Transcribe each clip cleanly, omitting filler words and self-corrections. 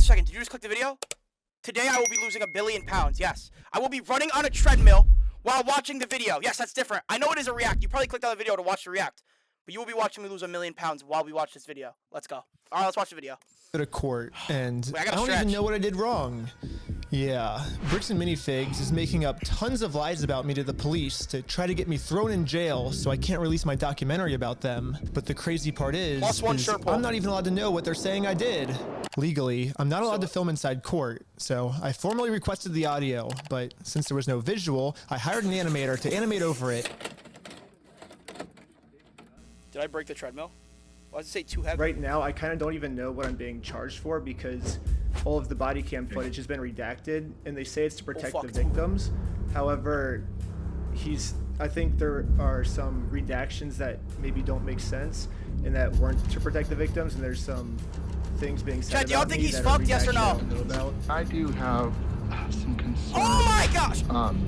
a second. Did you just click the video? Today I will be losing £1 billion. Yes. I will be running on a treadmill while watching the video. Yes, that's different. I know it is a react. You probably clicked on the video to watch the react. But you will be watching me lose £1 million while we watch this video. Let's go. All right, let's watch the video. Go to court, and Wait, I don't even know what I did wrong. Yeah, Bricks and Minifigs is making up tons of lies about me to the police to try to get me thrown in jail so I can't release my documentary about them. But the crazy part is I'm not even allowed to know what they're saying I did. Legally, I'm not allowed to film inside court, so I formally requested the audio, but since there was no visual, I hired an animator to animate over it. Did I break the treadmill? Why does it say too heavy? Right now, I kind of don't even know what I'm being charged for because all of the body cam footage has been redacted, and they say it's to protect the victims. However, I think there are some redactions that maybe don't make sense and that weren't to protect the victims, and there's some things being said Chad, do y'all about think me he's that are fucked, yes or redactions no? I don't know about. I do have some concerns. Oh my gosh!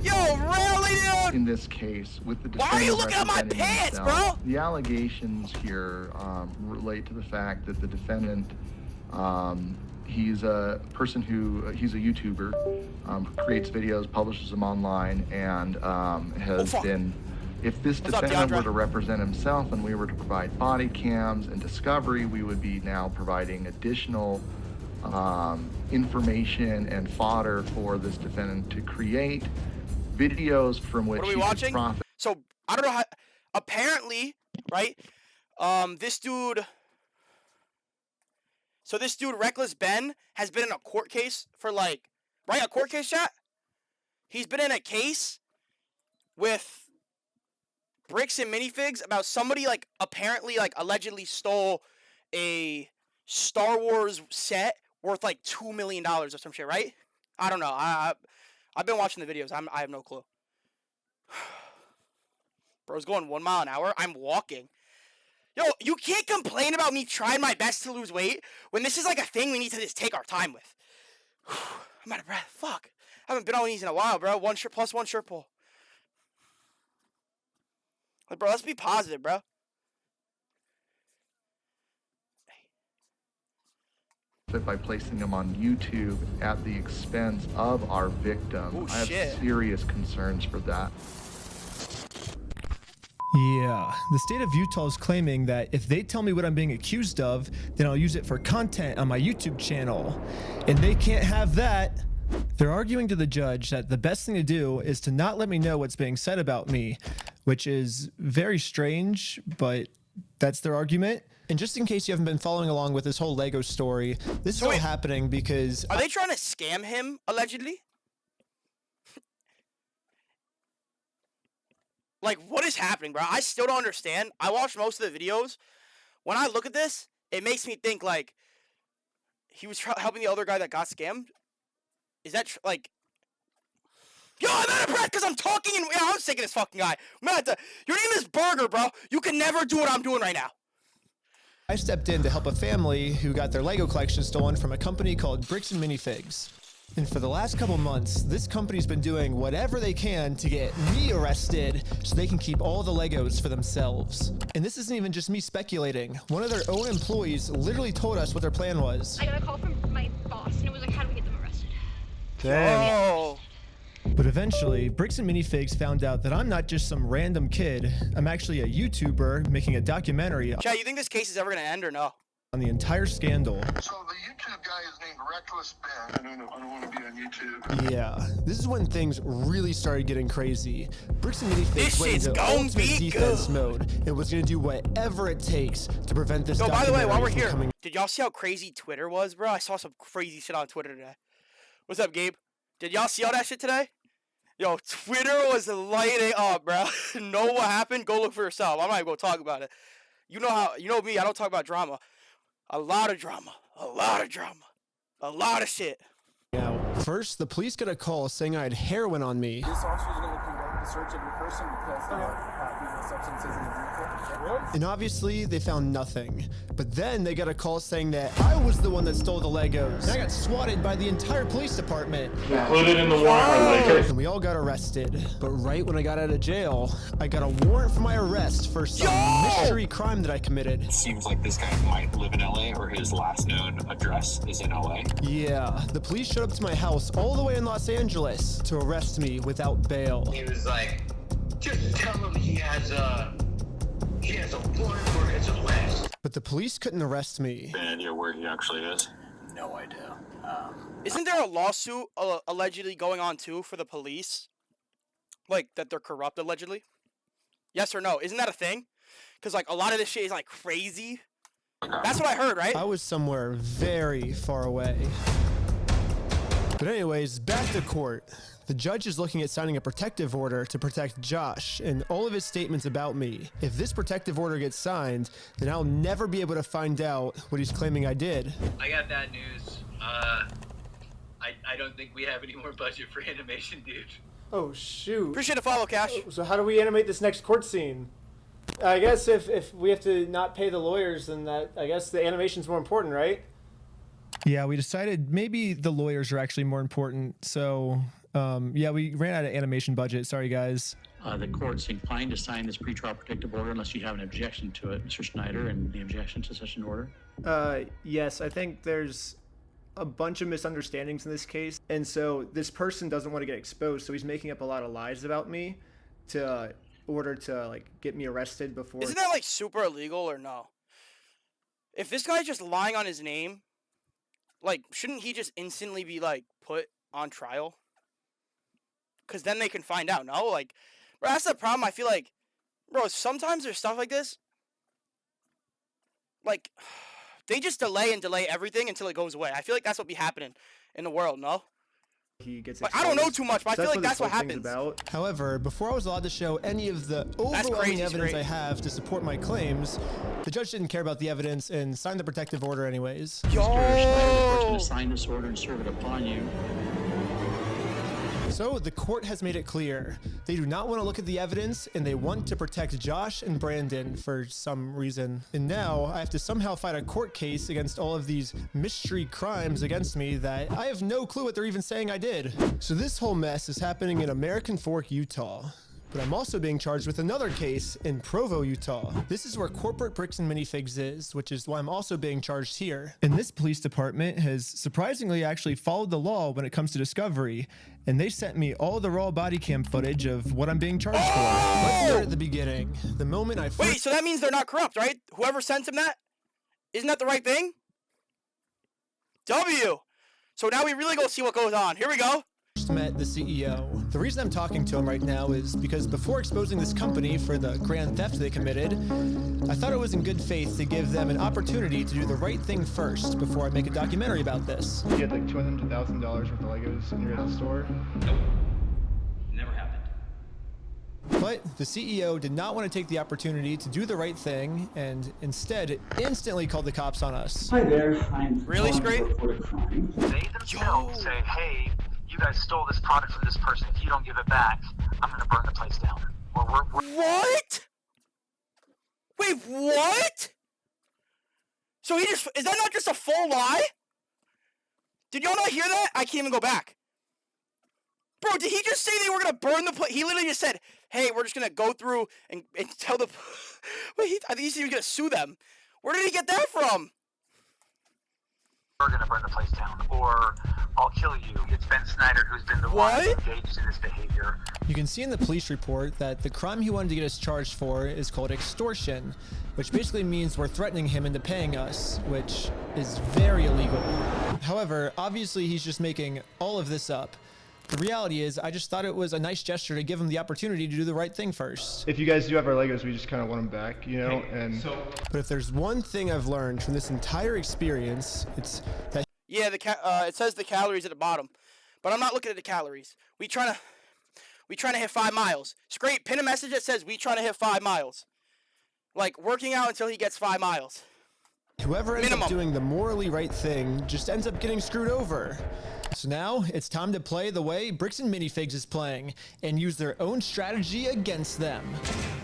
Yo, really, dude? In this case, with the Why are you looking at my pants, bro? The allegations here relate to the fact that the defendant, he's a person he's a YouTuber, who creates videos, publishes them online, and has been. If this defendant were to represent himself and we were to provide body cams and discovery, we would be now providing additional information and fodder for this defendant to create videos from which he could profit. So I don't know how. Apparently, right? This dude. So this dude, Reckless Ben, has been in a court case for a court case, chat. He's been in a case with Bricks and Minifigs about somebody apparently allegedly stole a Star Wars set worth $2 million or some shit, right? I don't know. I've been watching the videos. I have no clue. Bro's going 1 mile an hour. I'm walking. Yo, you can't complain about me trying my best to lose weight when this is a thing we need to just take our time with. I'm out of breath. Fuck. I haven't been on these in a while, bro. One shirt pull. Bro, let's be positive, bro. By placing them on YouTube at the expense of our victim. I have serious concerns for that. Yeah, the state of Utah is claiming that if they tell me what I'm being accused of, then I'll use it for content on my YouTube channel. And they can't have that. They're arguing to the judge that the best thing to do is to not let me know what's being said about me, which is very strange, but that's their argument. And just in case you haven't been following along with this whole Lego story, this is all happening because... Are they trying to scam him, allegedly? What is happening, bro? I still don't understand. I watched most of the videos. When I look at this, it makes me think, he was helping the other guy that got scammed. Is that, Yo, I'm out of breath because I'm talking and... I'm sick of this fucking guy. Your name is Burger, bro. You can never do what I'm doing right now. I stepped in to help a family who got their Lego collection stolen from a company called Bricks and Minifigs. And for the last couple months, this company's been doing whatever they can to get me arrested so they can keep all the Legos for themselves. And this isn't even just me speculating. One of their own employees literally told us what their plan was. I got a call from my boss, and it was like, how do we get them arrested? Oh. But eventually, Bricks and Minifigs found out that I'm not just some random kid. I'm actually a YouTuber making a documentary. Chad, you think this case is ever going to end or no? On the entire scandal. So the YouTube guy is named Reckless Ben. I don't want to be on YouTube. Yeah, this is when things really started getting crazy. Bricks and Minifigs went into ultimate defense mode and was going to do whatever it takes to prevent this documentary. By the way, while we're here, did y'all see how crazy Twitter was, bro? I saw some crazy shit on Twitter today. What's up, Gabe? Did y'all see all that shit today? Yo, Twitter was lighting up, bro. Know what happened? Go look for yourself. I'm not even gonna talk about it. You know me. I don't talk about drama. A lot of drama. A lot of shit. Now, first, the police got a call saying I had heroin on me. This officer's gonna conduct a search of your person because there are illegal substances in the vehicle. Really? And obviously, they found nothing. But then they got a call saying that I was the one that stole the Legos. And I got swatted by the entire police department. Included in the warrant are Legos. And we all got arrested. But right when I got out of jail, I got a warrant for my arrest for some mystery crime that I committed. It seems like this guy might live in LA, or his last known address is in LA. Yeah, the police showed up to my house all the way in Los Angeles to arrest me without bail. He was like, just tell him he has a warrant for his arrest. But the police couldn't arrest me. Any idea where he actually is? No idea. Isn't there a lawsuit allegedly going on too for the police? Like that they're corrupt allegedly? Yes or no? Isn't that a thing? Because like a lot of this shit is like crazy. That's what I heard, right? I was somewhere very far away. But anyways, back to court. The judge is looking at signing a protective order to protect Josh and all of his statements about me. If this protective order gets signed, then I'll never be able to find out what he's claiming I did. I got bad news. I don't think we have any more budget for animation, dude. Oh, shoot. Appreciate the follow, Cash. So how do we animate this next court scene? I guess if we have to not pay the lawyers, then I guess the animation's more important, right? Yeah, we decided maybe the lawyers are actually more important. So, yeah, we ran out of animation budget. Sorry, guys. The court's inclined to sign this pretrial protective order unless you have an objection to it, Mr. Schneider, and the objection to such an order. Yes, I think there's a bunch of misunderstandings in this case. And so this person doesn't want to get exposed. So he's making up a lot of lies about me to order to like get me arrested before. Isn't that like super illegal or no? If this guy's just lying on his name, like shouldn't he just instantly be like put on trial? Because then they can find out. No, like, bro, that's the problem. I feel like, bro, sometimes there's stuff like this. Like, they just delay and delay everything until it goes away. I feel like that's what be happening in the world. No. He gets like, I don't know too much, but I feel like that's what happens. However, before I was allowed to show any of the overwhelming evidence I have to support my claims, the judge didn't care about the evidence and signed the protective order anyways. Mr. Schneider, the person to sign this order and serve it upon you. So the court has made it clear. They do not want to look at the evidence and they want to protect Josh and Brandon for some reason. And now I have to somehow fight a court case against all of these mystery crimes against me that I have no clue what they're even saying I did. So this whole mess is happening in American Fork, Utah. But I'm also being charged with another case in Provo, Utah. This is where corporate bricks and minifigs is, which is why I'm also being charged here. And this police department has surprisingly actually followed the law when it comes to discovery, and they sent me all the raw body cam footage of what I'm being charged for. Let's start at the beginning. The moment I Wait, so that means they're not corrupt, right? Whoever sent him that? Isn't that the right thing? W. So now we really go see what goes on. Here we go. Met the CEO. The reason I'm talking to him right now is because before exposing this company for the grand theft they committed, I thought it was in good faith to give them an opportunity to do the right thing first before I make a documentary about this. You had like $200 to $1,000 worth of Legos in your store? Nope. Never happened. But the CEO did not want to take the opportunity to do the right thing and instead instantly called the cops on us. Hi there, I'm really straight. They themselves say, hey, you guys stole this product from this person. If you don't give it back, I'm gonna burn the place down. What? Wait, what? So he just, is that not just a full lie? Did y'all not hear that? I can't even go back. Bro, did he just say they were gonna burn the place? He literally just said, hey, we're just gonna go through and tell the, wait, I think he said he was gonna sue them. Where did he get that from? We're gonna burn the place down, or I'll kill you. It's Ben Snyder who's been the one engaged in this behavior. You can see in the police report that the crime he wanted to get us charged for is called extortion, which basically means we're threatening him into paying us, which is very illegal. However, obviously he's just making all of this up. The reality is, I just thought it was a nice gesture to give him the opportunity to do the right thing first. If you guys do have our Legos, we just kind of want them back, you know? But if there's one thing I've learned from this entire experience, it's that... Yeah, it says the calories at the bottom, but I'm not looking at the calories. We trying to hit 5 miles. Scrape, pin a message that says we trying to hit 5 miles. Like working out until he gets 5 miles. Whoever ends up doing the morally right thing just ends up getting screwed over. So now it's time to play the way Bricks and Minifigs is playing and use their own strategy against them.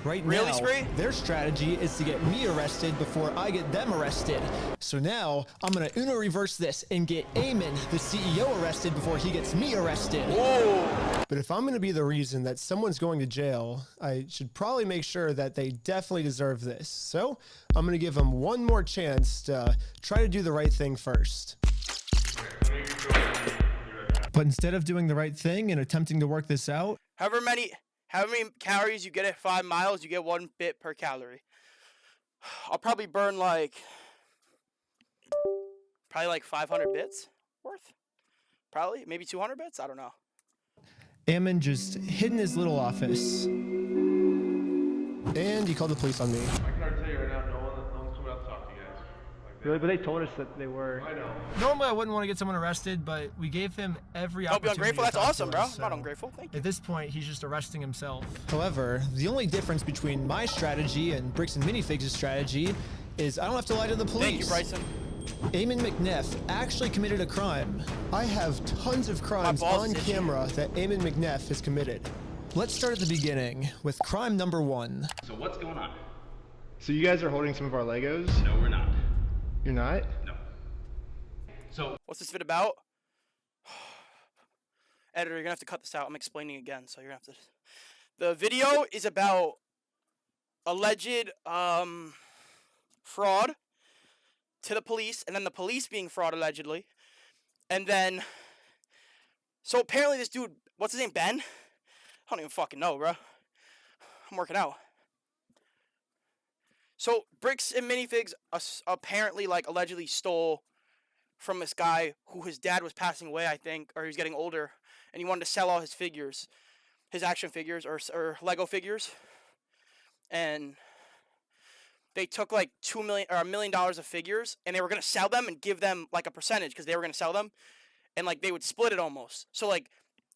Right now, their strategy is to get me arrested before I get them arrested. So now I'm gonna Uno reverse this and get Eamon, the CEO, arrested before he gets me arrested. Whoa. But if I'm gonna be the reason that someone's going to jail, I should probably make sure that they definitely deserve this. So I'm gonna give them one more chance to try to do the right thing first. But instead of doing the right thing and attempting to work this out, however many calories you get at 5 miles, you get 1 bit per calorie. I'll probably burn like 500 bits worth. Probably, maybe 200 bits. I don't know. Eamon just hid in his little office, and he called the police on me. I can already tell you right now, no one's coming out to talk to you guys. Really? But they told us that they were. I know. Normally, I wouldn't want to get someone arrested, but we gave him every Don't be opportunity. ungrateful. That's to talk awesome, to bro. us, I'm not ungrateful. Thank you. At this point, he's just arresting himself. However, the only difference between my strategy and Bricks and Minifigs' strategy is I don't have to lie to the police. Thank you, Bryson. Eamon McNeff actually committed a crime. I have tons of crimes on camera that Eamon McNeff has committed. Let's start at the beginning with crime number 1. So what's going on? So you guys are holding some of our Legos? No, we're not. You're not? No. So what's this vid about? Editor, you're gonna have to cut this out. I'm explaining again, so you're gonna have to. The video is about alleged fraud to the police, and then the police being fraud allegedly, and then. So apparently this dude, what's his name, Ben? I don't even fucking know, bro. I'm working out. So Bricks and Minifigs apparently, like, allegedly stole from this guy who his dad was passing away, I think, or he was getting older, and he wanted to sell all his figures, his action figures or Lego figures, and they took like $2 million or $1 million of figures, and they were gonna sell them and give them like a percentage because they were gonna sell them, and like they would split it almost. So like,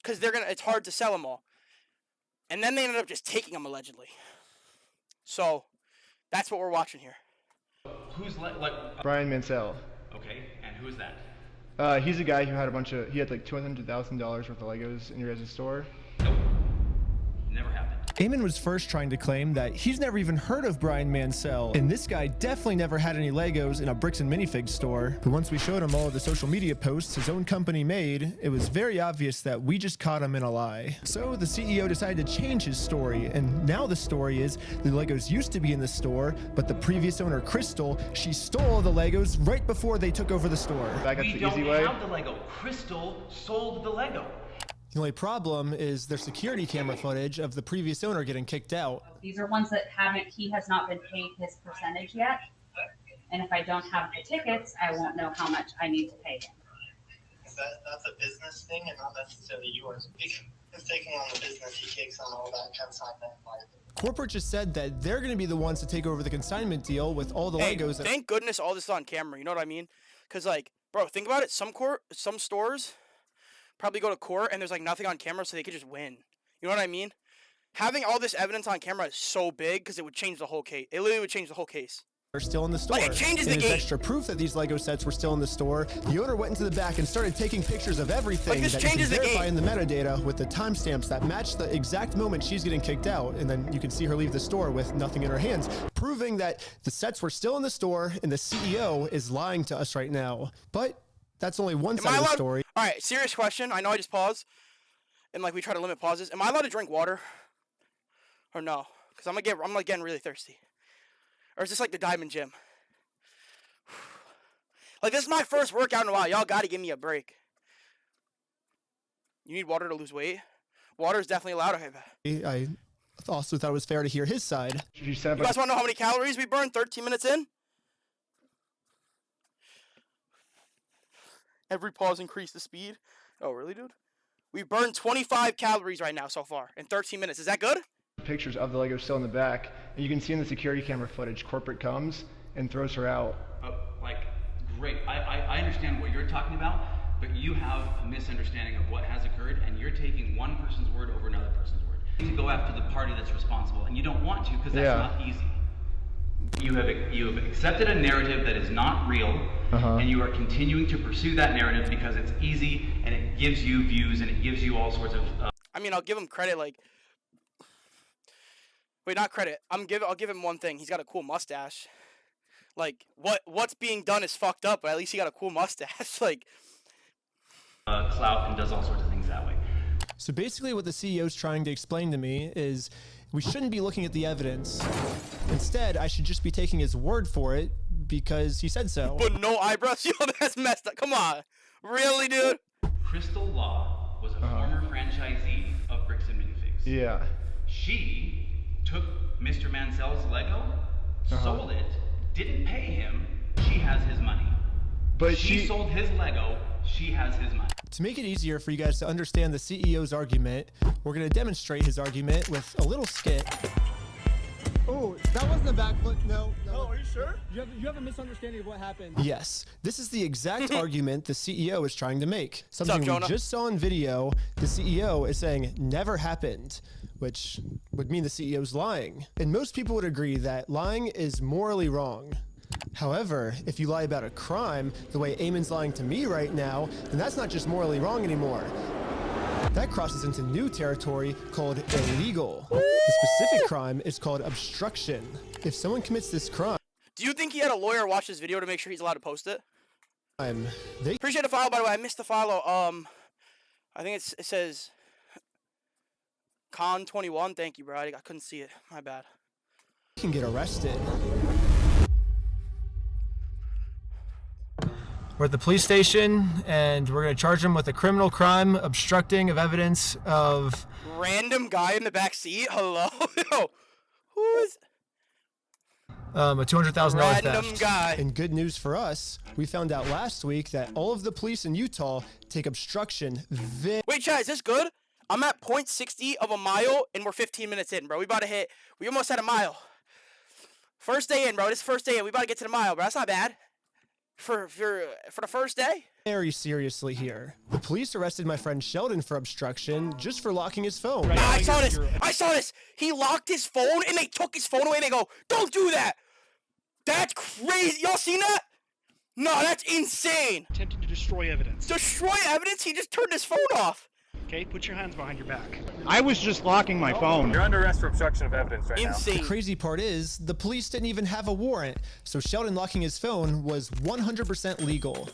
because it's hard to sell them all. And then they ended up just taking them, allegedly. So, that's what we're watching here. Who's Brian Mansell. Okay, and who's that? He's a guy who had like $200,000 worth of Legos in your guys' store. Nope. Never happened. Eamon was first trying to claim that he's never even heard of Brian Mansell, and this guy definitely never had any Legos in a Bricks and Minifigs store. But once we showed him all of the social media posts his own company made, it was very obvious that we just caught him in a lie. So the CEO decided to change his story, and now the story is the Legos used to be in the store, but the previous owner, Crystal, she stole the Legos right before they took over the store. We don't have the Lego. Crystal sold the Lego. The only problem is their security camera footage of the previous owner getting kicked out. These are ones that he has not been paid his percentage yet. And if I don't have the tickets, I won't know how much I need to pay him. That's a business thing and not necessarily yours. He's taking on the business, he takes on all that consignment liability. Corporate just said that they're going to be the ones to take over the consignment deal with all the Legos. Thank goodness all this is on camera, you know what I mean? Because, like, bro, think about it. Some stores probably go to court and there's like nothing on camera, so they could just win. You know what I mean? Having all this evidence on camera is so big because it would change the whole case. It literally would change the whole case. Are still in the store. Like, it changes and the as game. Extra proof that these Lego sets were still in the store, the owner went into the back and started taking pictures of everything Like, this that you can changes the verify game. in the metadata with the timestamps that match the exact moment she's getting kicked out, and then you can see her leave the store with nothing in her hands, proving that the sets were still in the store and the CEO is lying to us right now. But that's only one side of the story. All right, serious question. I know I just paused, and like we try to limit pauses. Am I allowed to drink water, or no? Because I'm like getting really thirsty. Or is this like the Diamond Gym? Like, this is my first workout in a while. Y'all gotta give me a break. You need water to lose weight? Water is definitely allowed. I also thought it was fair to hear his side. You guys want to know how many calories we burned 13 minutes in? Every pause increased the speed. Oh, really, dude? We burned 25 calories right now so far in 13 minutes. Is that good? Pictures of the Legos still in the back, and you can see in the security camera footage, corporate comes and throws her out. Great. I understand what you're talking about, but you have a misunderstanding of what has occurred, and you're taking one person's word over another person's word. You need to go after the party that's responsible, and you don't want to because that's not easy. You have accepted a narrative that is not real, and you are continuing to pursue that narrative because it's easy and it gives you views and it gives you all sorts of. I mean, I'll give him credit. Like, wait, not credit. I'll give him one thing. He's got a cool mustache. Like, what's being done is fucked up, but at least he got a cool mustache. Like, clout and does all sorts of things that way. So basically what the CEO is trying to explain to me is we shouldn't be looking at the evidence. Instead, I should just be taking his word for it because he said so. But no eyebrows? Yo, that's messed up. Come on. Really, dude? Crystal Law was a former franchisee of Bricks and Minifigs. Yeah. She took Mr. Mansell's Lego, sold it, didn't pay him, she has his money. But she sold his Lego, she has his money. To make it easier for you guys to understand the CEO's argument, we're going to demonstrate his argument with a little skit. Oh, that wasn't a backflip. No. Oh, are you sure? You have a misunderstanding of what happened. Yes, this is the exact argument the CEO is trying to make. Something we Jonah? just saw in video, the CEO is saying never happened, which would mean the CEO's lying. And most people would agree that lying is morally wrong. However, if you lie about a crime, the way Eamon's lying to me right now, then that's not just morally wrong anymore. That crosses into new territory called illegal. The specific crime is called obstruction. If someone commits this crime... Do you think he had a lawyer watch this video to make sure he's allowed to post it? They appreciate the follow, by the way. I missed the follow. I think it says Con21. Thank you, bro. I couldn't see it. My bad. can get arrested. We're at the police station, and we're going to charge him with a criminal crime, obstructing of evidence of... Random guy in the back seat? Hello? Yo, who is... a $200,000 Random theft. guy. And good news for us, we found out last week that all of the police in Utah take obstruction Wait, Chad, is this good? I'm at 0.60 of a mile, and we're 15 minutes in, bro. We almost had a mile. First day in, bro. This is first day in. We about to get to the mile, bro. That's not bad. For the first day? very seriously here. The police arrested my friend Sheldon for obstruction just for locking his phone. Nah, I saw this. I saw this. He locked his phone, and they took his phone away, and they go, don't do that. That's crazy. Y'all seen that? No, that's insane. Attempting to destroy evidence. Destroy evidence? He just turned his phone off. Okay, put your hands behind your back. I was just locking my phone. You're under arrest for obstruction of evidence right now. The crazy part is, the police didn't even have a warrant, so Sheldon locking his phone was 100% legal.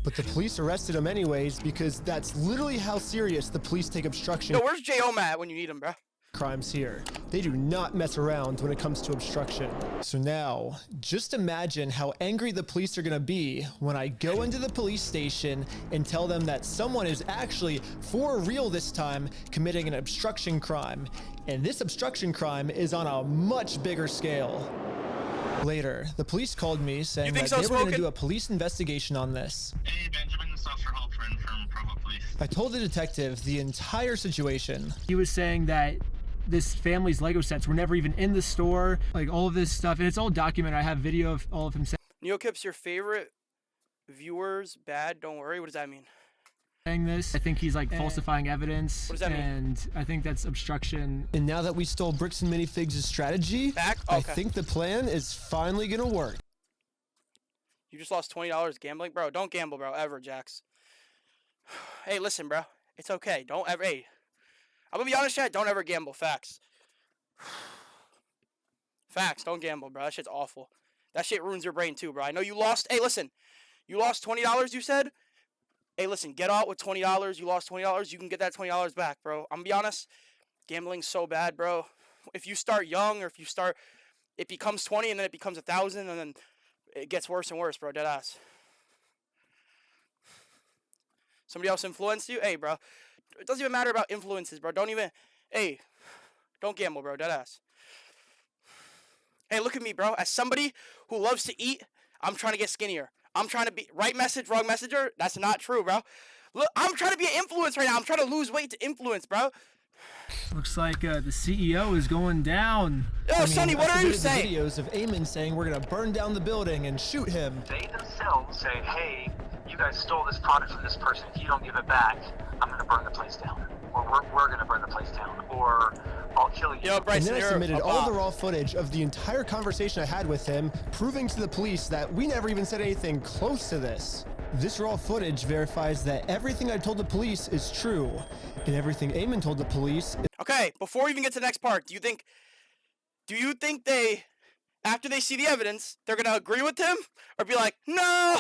But the police arrested him anyways, because that's literally how serious the police take obstruction. Yo, where's J.O. at when you need him, bro? Crimes here. They do not mess around when it comes to obstruction. So now, just imagine how angry the police are gonna be when I go into the police station and tell them that someone is actually, for real this time, committing an obstruction crime. And this obstruction crime is on a much bigger scale. Later, the police called me saying that they were going to do a police investigation on this. Hey, Benjamin, this is Officer Halpern from Provo Police. I told the detective the entire situation. He was saying that this family's Lego sets were never even in the store, like all of this stuff, and it's all documented. I have video of all of him NeoKipz, your favorite viewers, bad, don't worry. What does that mean? saying this. I think he's like falsifying evidence. What does that mean? And I think that's obstruction. And now that we stole Bricks and Minifigs' strategy, I think the plan is finally gonna work. You just lost $20 gambling? Bro, don't gamble, bro, ever, Jax. Hey, listen, bro. It's okay. Don't ever, hey. I'm gonna be honest, Chad, don't ever gamble. Facts. Facts, don't gamble, bro. That shit's awful. That shit ruins your brain too, bro. I know you lost, hey, listen. You lost $20, you said? Hey, listen, get out with $20. You lost $20. You can get that $20 back, bro. I'm gonna be honest. Gambling's so bad, bro. If you start young, or if you start, it becomes 20 and then it becomes 1,000 and then it gets worse and worse, bro. Dead ass. Somebody else influenced you? Hey, bro. It doesn't even matter about influences, bro. Don't gamble, bro. Dead ass. Hey, look at me, bro. As somebody who loves to eat, I'm trying to get skinnier. I'm trying to be right message, wrong messenger. That's not true, bro. Look, I'm trying to be an influence right now. I'm trying to lose weight to influence, bro. Looks like the CEO is going down. Yo, Sonny, what are you saying? Videos of Eamon saying we're gonna burn down the building and shoot him. They themselves say, hey, you guys stole this product from this person. If you don't give it back, I'm gonna burn the place down. or we're gonna burn the place down, or I'll kill you. Yo, Bryson, and then I submitted all the raw footage of the entire conversation I had with him, proving to the police that we never even said anything close to this. This raw footage verifies that everything I told the police is true, and everything Eamon told the police is... Okay, before we even get to the next part, do you think they, after they see the evidence, they're gonna agree with him, or be like, no,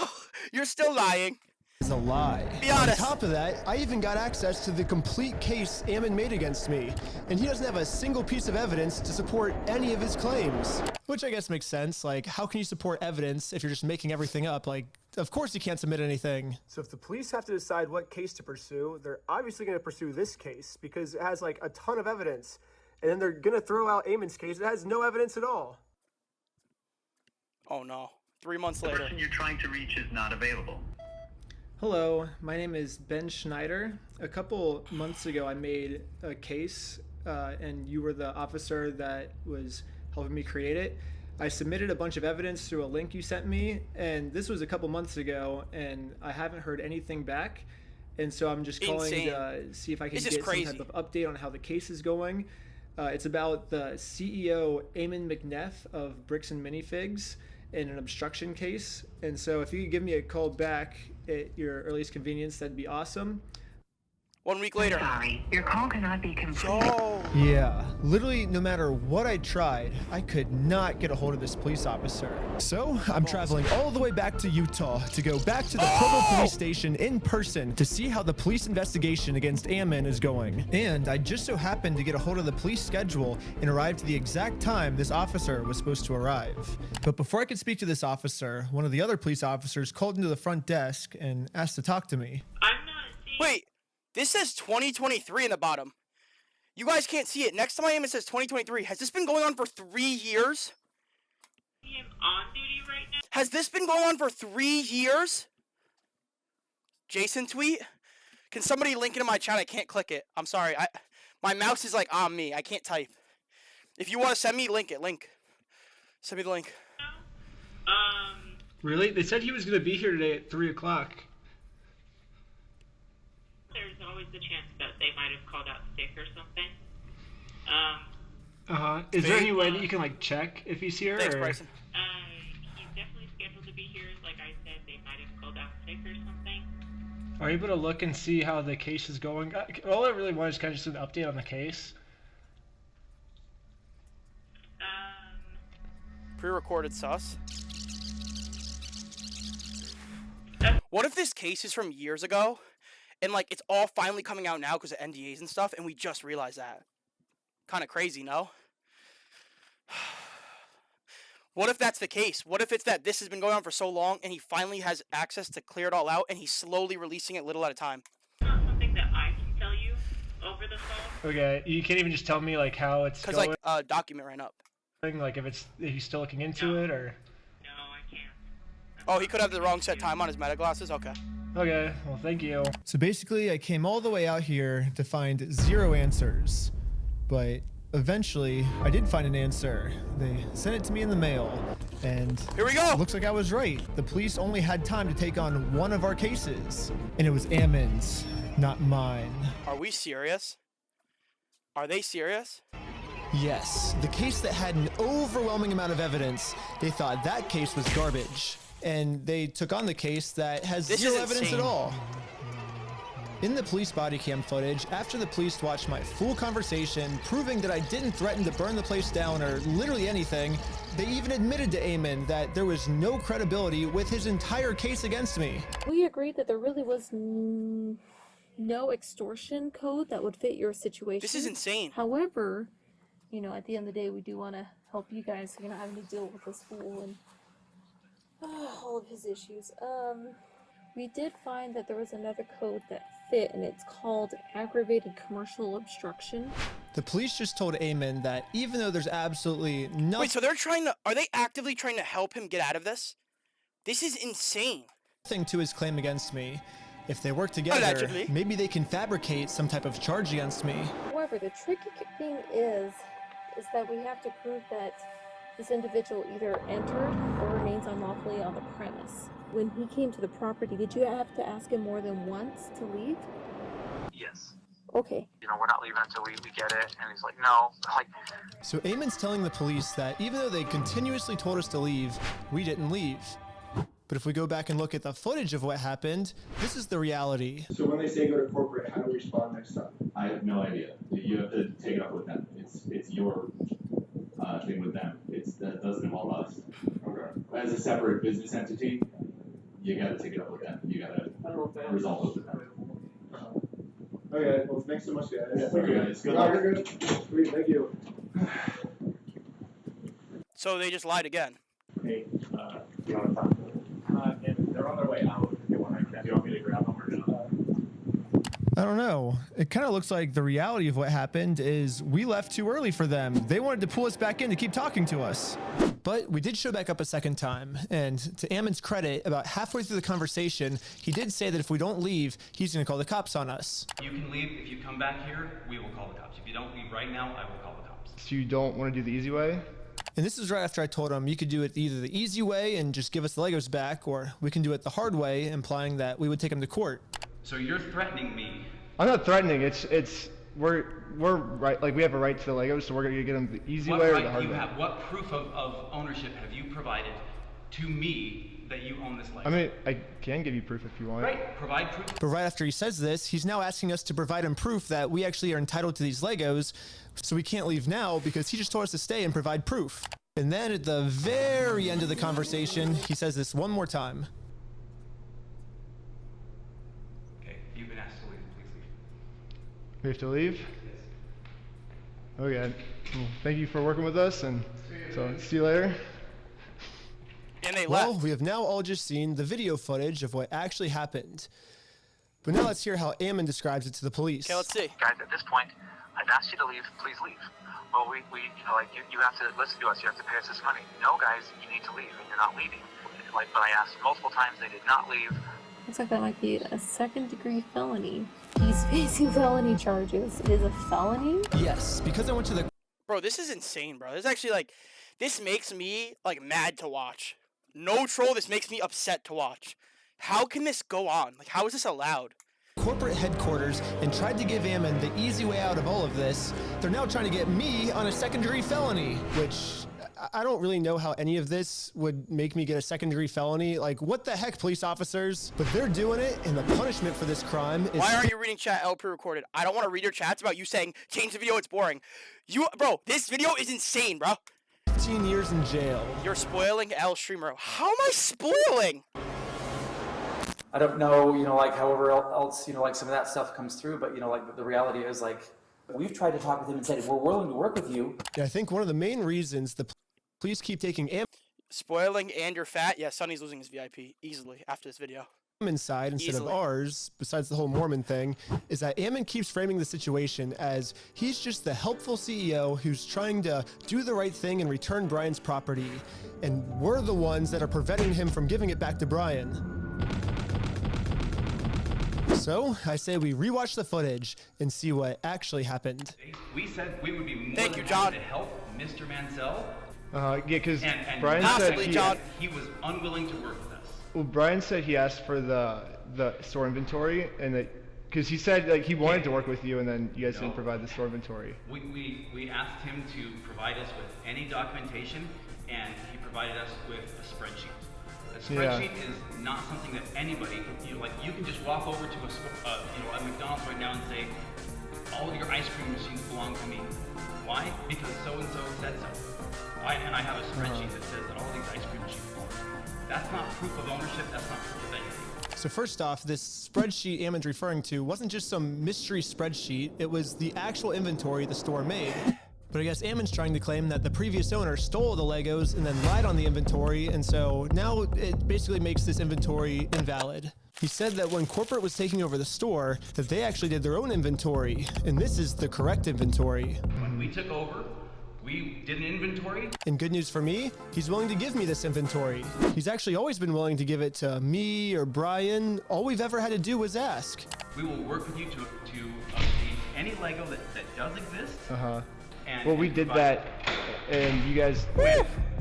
you're still lying? Is a lie. Be honest. On top of that, I even got access to the complete case Eamon made against me, and he doesn't have a single piece of evidence to support any of his claims. Which I guess makes sense. Like, how can you support evidence if you're just making everything up? Like, of course you can't submit anything. So if the police have to decide what case to pursue, they're obviously going to pursue this case because it has like a ton of evidence. And then they're going to throw out Eamon's case. It has no evidence at all. Oh no. 3 months later. The person you're trying to reach is not available. Hello, my name is Ben Schneider. A couple months ago, I made a case, and you were the officer that was helping me create it. I submitted a bunch of evidence through a link you sent me, and this was a couple months ago, and I haven't heard anything back. And so I'm just calling to see if I can get some type of update on how the case is going. It's about the CEO, Eamon McNeff of Bricks and Minifigs, in an obstruction case. And so if you could give me a call back at your earliest convenience, that'd be awesome. 1 week later. Sorry, your call cannot be completed. Oh. Yeah, literally no matter what I tried, I could not get a hold of this police officer. So I'm traveling all the way back to Utah to go back to the Provo police station in person to see how the police investigation against Eamon is going. And I just so happened to get a hold of the police schedule and arrived at the exact time this officer was supposed to arrive. But before I could speak to this officer, one of the other police officers called into the front desk and asked to talk to me. Wait. This says 2023 in the bottom. You guys can't see it. Next to my name it says 2023. Has this been going on for 3 years? I'm on duty right now. Has this been going on for 3 years? Jason tweet? Can somebody link it in my chat? I can't click it. I'm sorry. My mouse is like on me. I can't type. If you want to send me, link it. Send me the link. Really? They said he was going to be here today at 3 o'clock. There's always the chance that they might have called out sick or something. Is there any way that you can like check if he's here? Thanks, or? Bryson. He's definitely scheduled to be here. Like I said, they might have called out sick or something. Are you able to look and see how the case is going? All I really want is kind of just an update on the case. Pre-recorded sus. What if this case is from years ago? And, like, it's all finally coming out now because of NDAs and stuff, and we just realized that. Kind of crazy, no? What if that's the case? What if it's that this has been going on for so long, and he finally has access to clear it all out, and he's slowly releasing it little at a time? It's not something that I can tell you over the phone. Okay, you can't even just tell me, like, how it's going? Because, like, document ran up. Like, if he's still looking into it, or? No, I can't. Oh, he could have the wrong set time on his meta glasses? Okay. Okay, well, thank you. So basically, I came all the way out here to find 0 answers. But eventually, I did find an answer. They sent it to me in the mail. And here we go. Looks like I was right. The police only had time to take on one of our cases. And it was Eamon's, not mine. Are we serious? Are they serious? Yes, the case that had an overwhelming amount of evidence. They thought that case was garbage. And they took on the case that has zero evidence at all. In the police body cam footage, after the police watched my full conversation, proving that I didn't threaten to burn the place down or literally anything, they even admitted to Eamon that there was no credibility with his entire case against me. We agreed that there really was no extortion code that would fit your situation. This is insane. However, you know, at the end of the day, we do want to help you guys, you know, having to deal with this fool and all of his issues. We did find that there was another code that fit, and it's called aggravated commercial obstruction. The police just told Eamon that even though there's absolutely nothing— Wait, so are they actively trying to help him get out of this? This is insane. To his claim against me. If they work together, allegedly, maybe they can fabricate some type of charge against me. However, the tricky thing is that we have to prove that this individual either entered or remains unlawfully on the premise. When he came to the property, did you have to ask him more than once to leave? Yes. Okay. You know, we're not leaving until we get it. And he's like, no. Like, So Eamon's telling the police that even though they continuously told us to leave, we didn't leave. But if we go back and look at the footage of what happened, this is the reality. So when they say go to corporate, how do we respond next time? I have no idea. You have to take it up with them. It's your thing with them. That doesn't involve us. Okay. As a separate business entity, you got to take it up with them. You got to resolve it with them. Okay, well, thanks so much, guys. Yeah, okay, guys. Good No, luck. you're good. Sweet, thank you. So they just lied again. Hey, do you want to talk to them? They're on their way out. If you want me to grab them or not? I don't know. It kind of looks like the reality of what happened is we left too early for them. They wanted to pull us back in to keep talking to us. But we did show back up a second time, and to Ammon's credit, about halfway through the conversation, he did say that if we don't leave, he's going to call the cops on us. You can leave. If you come back here, we will call the cops. If you don't leave right now, I will call the cops. So you don't want to do the easy way? And this is right after I told him you could do it either the easy way and just give us the Legos back, or we can do it the hard way, implying that we would take him to court. So you're threatening me. I'm not threatening. We're right. Like, we have a right to the Legos, so we're gonna get them the easy way or the hard way. What proof of ownership have you provided to me that you own this Lego? I mean, I can give you proof if you want. Right, provide proof. But right after he says this, he's now asking us to provide him proof that we actually are entitled to these Legos, so we can't leave now because he just told us to stay and provide proof. And then at the very end of the conversation, he says this one more time. Okay, you've been asked to leave. Please leave. We have to leave? Okay. Well, thank you for working with us, and so see you later. And they Well, left. we have now all just seen the video footage of what actually happened. But now let's hear how Ammon describes it to the police. Okay, let's see. guys, at this point, I've asked you to leave. Please leave. Well, we you know, like, you have to listen to us. You have to pay us this money. No, guys, you need to leave, and you're not leaving. Like, but I asked multiple times. They did not leave. Looks like that might be a second-degree felony. He's facing felony charges. It is a felony? Yes, because I went to the... Bro, this is insane, bro. This is actually, like, this makes me, like, mad to watch. No troll, this makes me upset to watch. How can this go on? Like, how is this allowed? corporate headquarters and tried to give Ammon the easy way out of all of this. They're now trying to get me on a second-degree felony, which I don't really know how any of this would make me get a second-degree felony. Like, what the heck, police officers? But they're doing it, and the punishment for this crime is... Why aren't you reading chat L pre-recorded? I don't want to read your chats about you saying, change the video, it's boring. Bro, this video is insane, bro. 15 years in jail. You're spoiling L streamer. How am I spoiling? I don't know, like however else, like some of that stuff comes through, but like the reality is like, we've tried to talk with him and said, we're willing to work with you. Yeah, I think one of the main reasons the police keep taking Spoiling and you're fat? Yeah, Sonny's losing his VIP easily after this video. Ammon's side instead of ours, besides the whole Mormon thing, is that Ammon keeps framing the situation as he's just the helpful CEO who's trying to do the right thing and return Brian's property, and we're the ones that are preventing him from giving it back to Brian. So, I say we rewatch the footage and see what actually happened. We said we would be more Thank you, than John. happy to help Mr. Mansell. Yeah, because And Brian said he was unwilling to work with us. Well, Brian said he asked for the store inventory, and that because he said like he wanted to work with you, and then you guys didn't provide the store inventory. We asked him to provide us with any documentation, and he provided us with a spreadsheet. A spreadsheet is not something that anybody can, you can just walk over to a McDonald's right now and say, all of your ice cream machines belong to me. Why? Because so-and-so said so. And I have a spreadsheet that says that all of these ice cream machines belong to me. That's not proof of ownership, that's not proof of anything. So first off, this spreadsheet Ammon's referring to wasn't just some mystery spreadsheet, it was the actual inventory the store made. But I guess Ammon's trying to claim that the previous owner stole the Legos and then lied on the inventory, and so now it basically makes this inventory invalid. He said that when corporate was taking over the store, that they actually did their own inventory, and this is the correct inventory. When we took over, we did an inventory. And good news for me, he's willing to give me this inventory. He's actually always been willing to give it to me or Brian. All we've ever had to do was ask. We will work with you to obtain any Lego that does exist. Well, we did that, and you guys...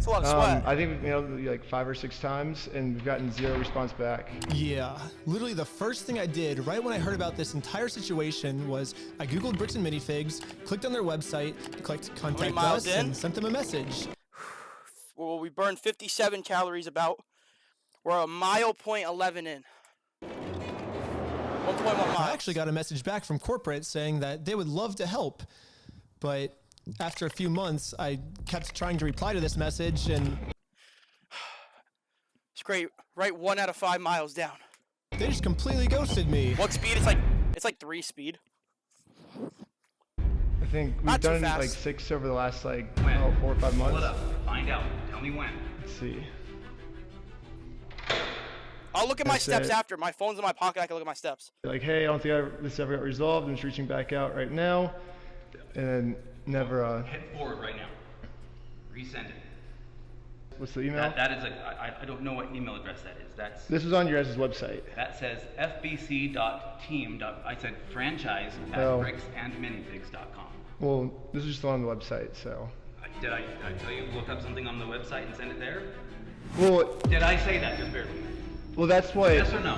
It's a lot of sweat. I think we emailed like 5 or 6 times, and we've gotten 0 response back. Yeah, literally the first thing I did right when I heard about this entire situation was I Googled Bricks and Minifigs, clicked on their website, clicked contact us, and sent them a message. Well, we burned 57 calories about. We're a mile point 11 in. 1.1 miles. I actually got a message back from corporate saying that they would love to help, but after a few months, I kept trying to reply to this message, and it's great. Right 1 out of 5 miles down. They just completely ghosted me. What speed? It's like 3 speed. I think we've Not too done fast. like 6 over the last 4 or 5 Pull months. it up. Find out. Tell me when. Let's see. I'll look at my That's steps it. after. My phone's in my pocket. I can look at my steps. Like, hey, I don't think this ever got resolved. I'm just reaching back out right now, and then never. Hit forward right now. Resend it. What's the email? That is I don't know what email address that is. That's This was on your guys' website. that says fbc.team. I said franchise at Oh. bricksandminifigs.com. Well, this is just on the website, so. Did I tell you to look up something on the website and send it there? Well, Did I say that? Just barely. well, that's what. Yes or no?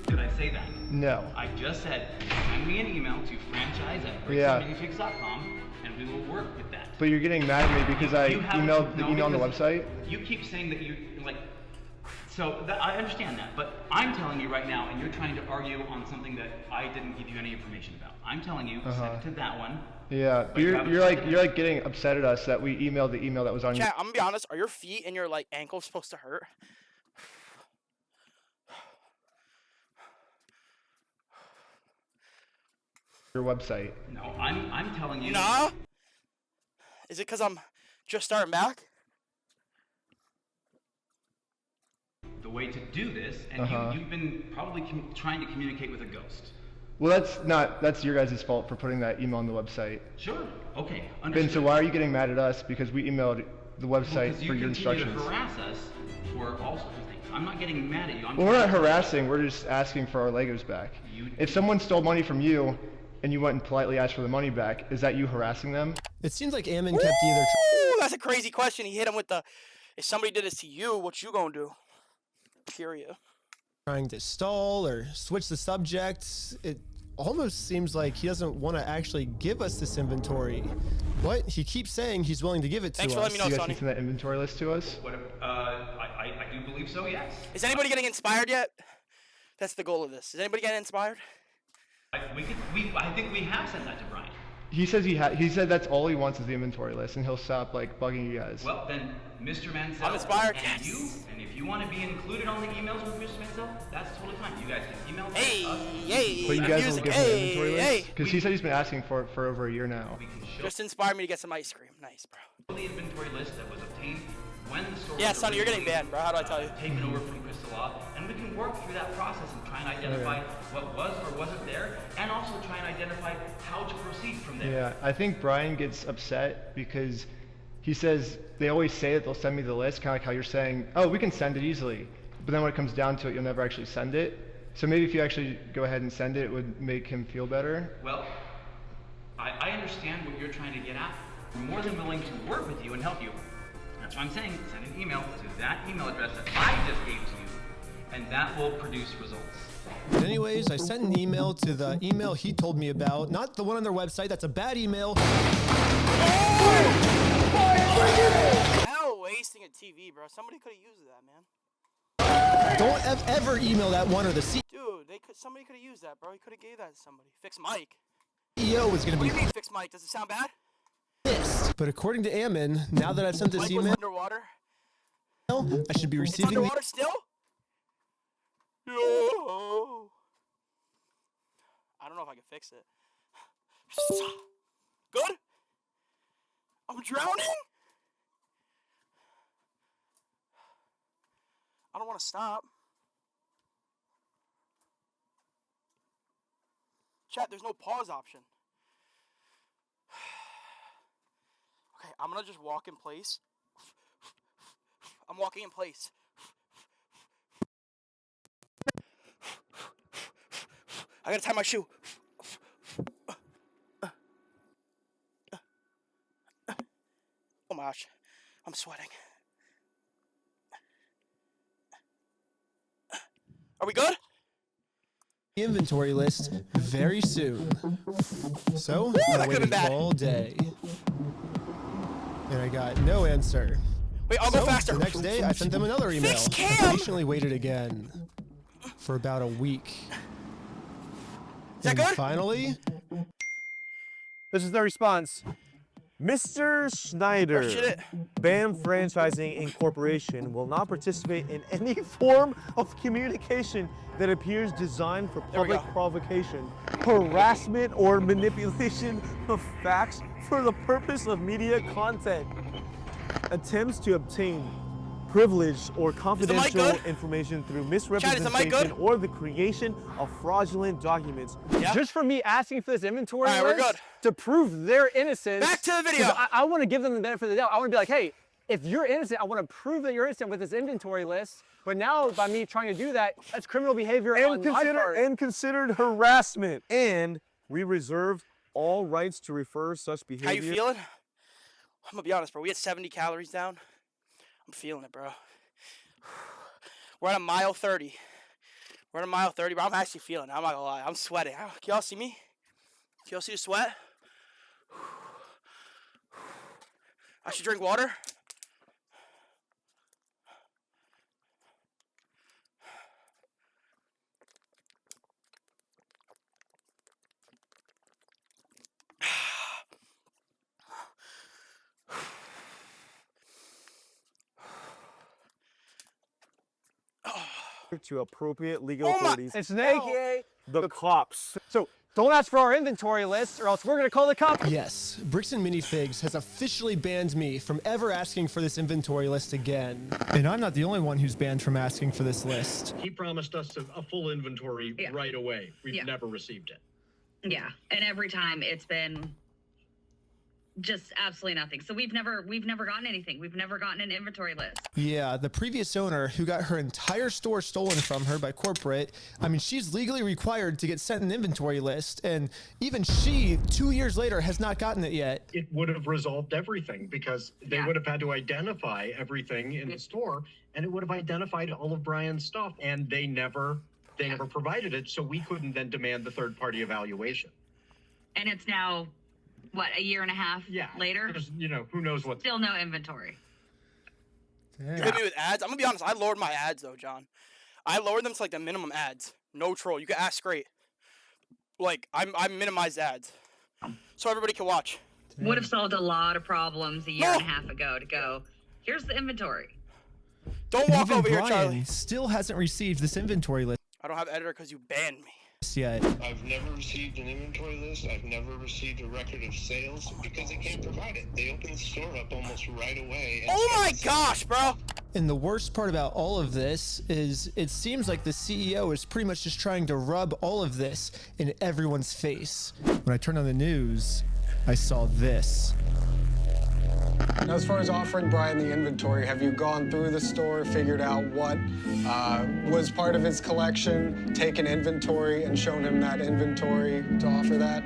Did I say that? No. I just said send me an email to franchise at Yeah. bricksandminifigs.com and we will work with that. But you're getting mad at me because I You haven't- emailed the no, email on the because website. You keep saying that you like. So I understand that, but I'm telling you right now, and you're trying to argue on something that I didn't give you any information about. I'm telling you, send it to that one. Yeah, But but you you're haven't you're sent like it. you're like getting upset at us that we emailed the email that was on your. Chat, I'm gonna be honest. Are your feet and your ankles supposed to hurt? Your website. No, I'm telling you. Nah. Is it because I'm just starting back? The way to do this, and you've been probably trying to communicate with a ghost. Well, that's your guys' fault for putting that email on the website. Sure. Okay. Ben, Understood. so why are you getting mad at us because we emailed the website Because you for your continue instructions? to harass us for all sorts of things. I'm not getting mad at you. I'm Well, we're not trying to- harassing. We're just asking for our Legos back. If someone stole money from you and you went and politely asked for the money back, is that you harassing them? It seems like Ammon kept either. Ooh, that's a crazy question. He hit him with the, if somebody did this to you, what you gonna do? Curious. Trying to stall or switch the subject. It almost seems like he doesn't want to actually give us this inventory, but he keeps saying he's willing to give it to us. Thanks for letting me know, You guys Sonny. can send that inventory list to us? What? I do believe so. Yes. Is anybody getting inspired yet? That's the goal of this. Is anybody getting inspired? I think we have sent that to Brian. He says he said that's all he wants is the inventory list, and he'll stop like bugging you guys. Well, then, Mr. Mansell. I'm inspired. And Yes. you, and if you want to be included on the emails with Mr. Mansell, that's totally fine. You guys can email us. Hey, But you guys will give him the inventory list? hey. Because he said he's been asking for it for over a year now. Just inspired me to get some ice cream. Nice, bro. The inventory list that was obtained when the store. Yeah, was Sonny, you're getting originally banned, bro. How do I tell you? Taken over from Crystal Law, and we can work through that process and try and identify what was or wasn't there, and also try and identify how to proceed from there. Yeah, I think Brian gets upset because he says they always say that they'll send me the list, kind of like how you're saying, oh, we can send it easily. But then when it comes down to it, you'll never actually send it. So maybe if you actually go ahead and send it, it would make him feel better. Well, I understand what you're trying to get at. I'm more than willing to work with you and help you. That's what I'm saying. Send an email to that email address that I just gave to you, and that will produce results. Anyways, I sent an email to the email he told me about, not the one on their website. That's a bad email. Hell, wasting a TV, bro. Somebody could have used that, man. Don't ever email that one or the CEO Dude, somebody could have used that, bro. He could have gave that to somebody. Fix Mike. is going to What be do you mean, fix Mike? Does it sound bad? pissed. But according to Ammon, now that I've sent this Mike was email, underwater. I should be It's receiving the underwater still? No. I don't know if I can fix it. Good? I'm drowning? I don't want to stop. Chat, there's no pause option. Okay, I'm gonna just walk in place. I'm walking in place. I gotta tie my shoe. Oh my gosh. I'm sweating. Are we good? Inventory list very soon. So Woo, I that could've been waited bad. all day, and I got no answer. Wait, I'll go faster. The next day, I sent them another email. Fix I cam! patiently waited again for about a week. Is that And good? finally, This is the response. Mr. Schneider, Oh, shit it. BAM Franchising Incorporation will not participate in any form of communication that appears designed for There we public go. provocation, harassment, or manipulation of facts for the purpose of media content. Attempts to obtain privileged or confidential good? information through Chad, is the mic misrepresentation good? or the creation of fraudulent documents. Yeah. Just for me asking for this inventory All right, we're list good. to prove their innocence. Back to the 'cause video. I want to give them the benefit of the doubt. I want to be like, hey, if you're innocent, I want to prove that you're innocent with this inventory list. But now, by me trying to do that, that's criminal behavior on my part. And considered harassment. And we reserve all rights to refer such behavior. How you feeling? I'm gonna be honest, bro. We had 70 calories down. I'm feeling it, bro. We're at a mile 30. We're at a mile 30, but I'm actually feeling it. I'm not gonna lie. I'm sweating. Can y'all see me? Can y'all see the sweat? I should drink water. To appropriate legal Oh my- authorities, It's an AKA. the cops. So don't ask for our inventory list, or else we're gonna call the cops. yes, Bricks and Minifigs has officially banned me from ever asking for this inventory list again. And I'm not the only one who's banned from asking for this list. He promised us a full inventory right away. We've never received it. Yeah, and every time it's been just absolutely nothing. So we've never gotten anything. We've never gotten an inventory list. Yeah, the previous owner who got her entire store stolen from her by corporate, I mean, she's legally required to get sent an inventory list, and even she, 2 years later, has not gotten it yet. It would have resolved everything because they would have had to identify everything in the store, and it would have identified all of Brian's stuff, and they never provided it, so we couldn't then demand the third-party evaluation. And it's now, what, a year and a half later? You know, who knows what. Still no inventory. You hit me with ads. I'm gonna be honest. I lowered my ads though, John. I lowered them to like the minimum ads. No troll. You can ask straight. Like I minimized ads, so everybody can watch. Would have solved a lot of problems a year and a half ago to go, here's the inventory. Don't And walk even over here, Brian Charlie. still hasn't received this inventory list I don't have editor because you banned me. yet. I've never received an inventory list. I've never received a record of sales because they can't provide it. They opened the store up almost right away. And Oh my gosh, bro! And the worst part about all of this is it seems like the CEO is pretty much just trying to rub all of this in everyone's face. When I turned on the news, I saw this. Now, as far as offering Brian the inventory, have you gone through the store, figured out what was part of his collection, taken inventory, and shown him that inventory to offer that?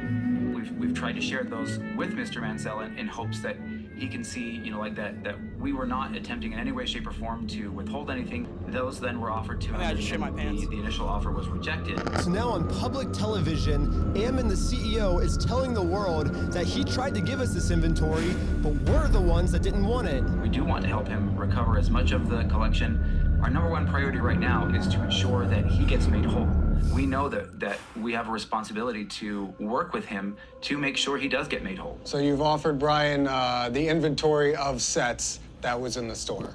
We've tried to share those with Mr. Mansell in hopes that he can see, you know, like that we were not attempting in any way, shape, or form to withhold anything. Those then were offered to him, I just shit my pants. the initial offer was rejected. So now on public television, Ammon, the CEO, is telling the world that he tried to give us this inventory, but we're the ones that didn't want it. We do want to help him recover as much of the collection. Our number one priority right now is to ensure that he gets made whole. We know that we have a responsibility to work with him to make sure he does get made whole. So you've offered Brian the inventory of sets that was in the store.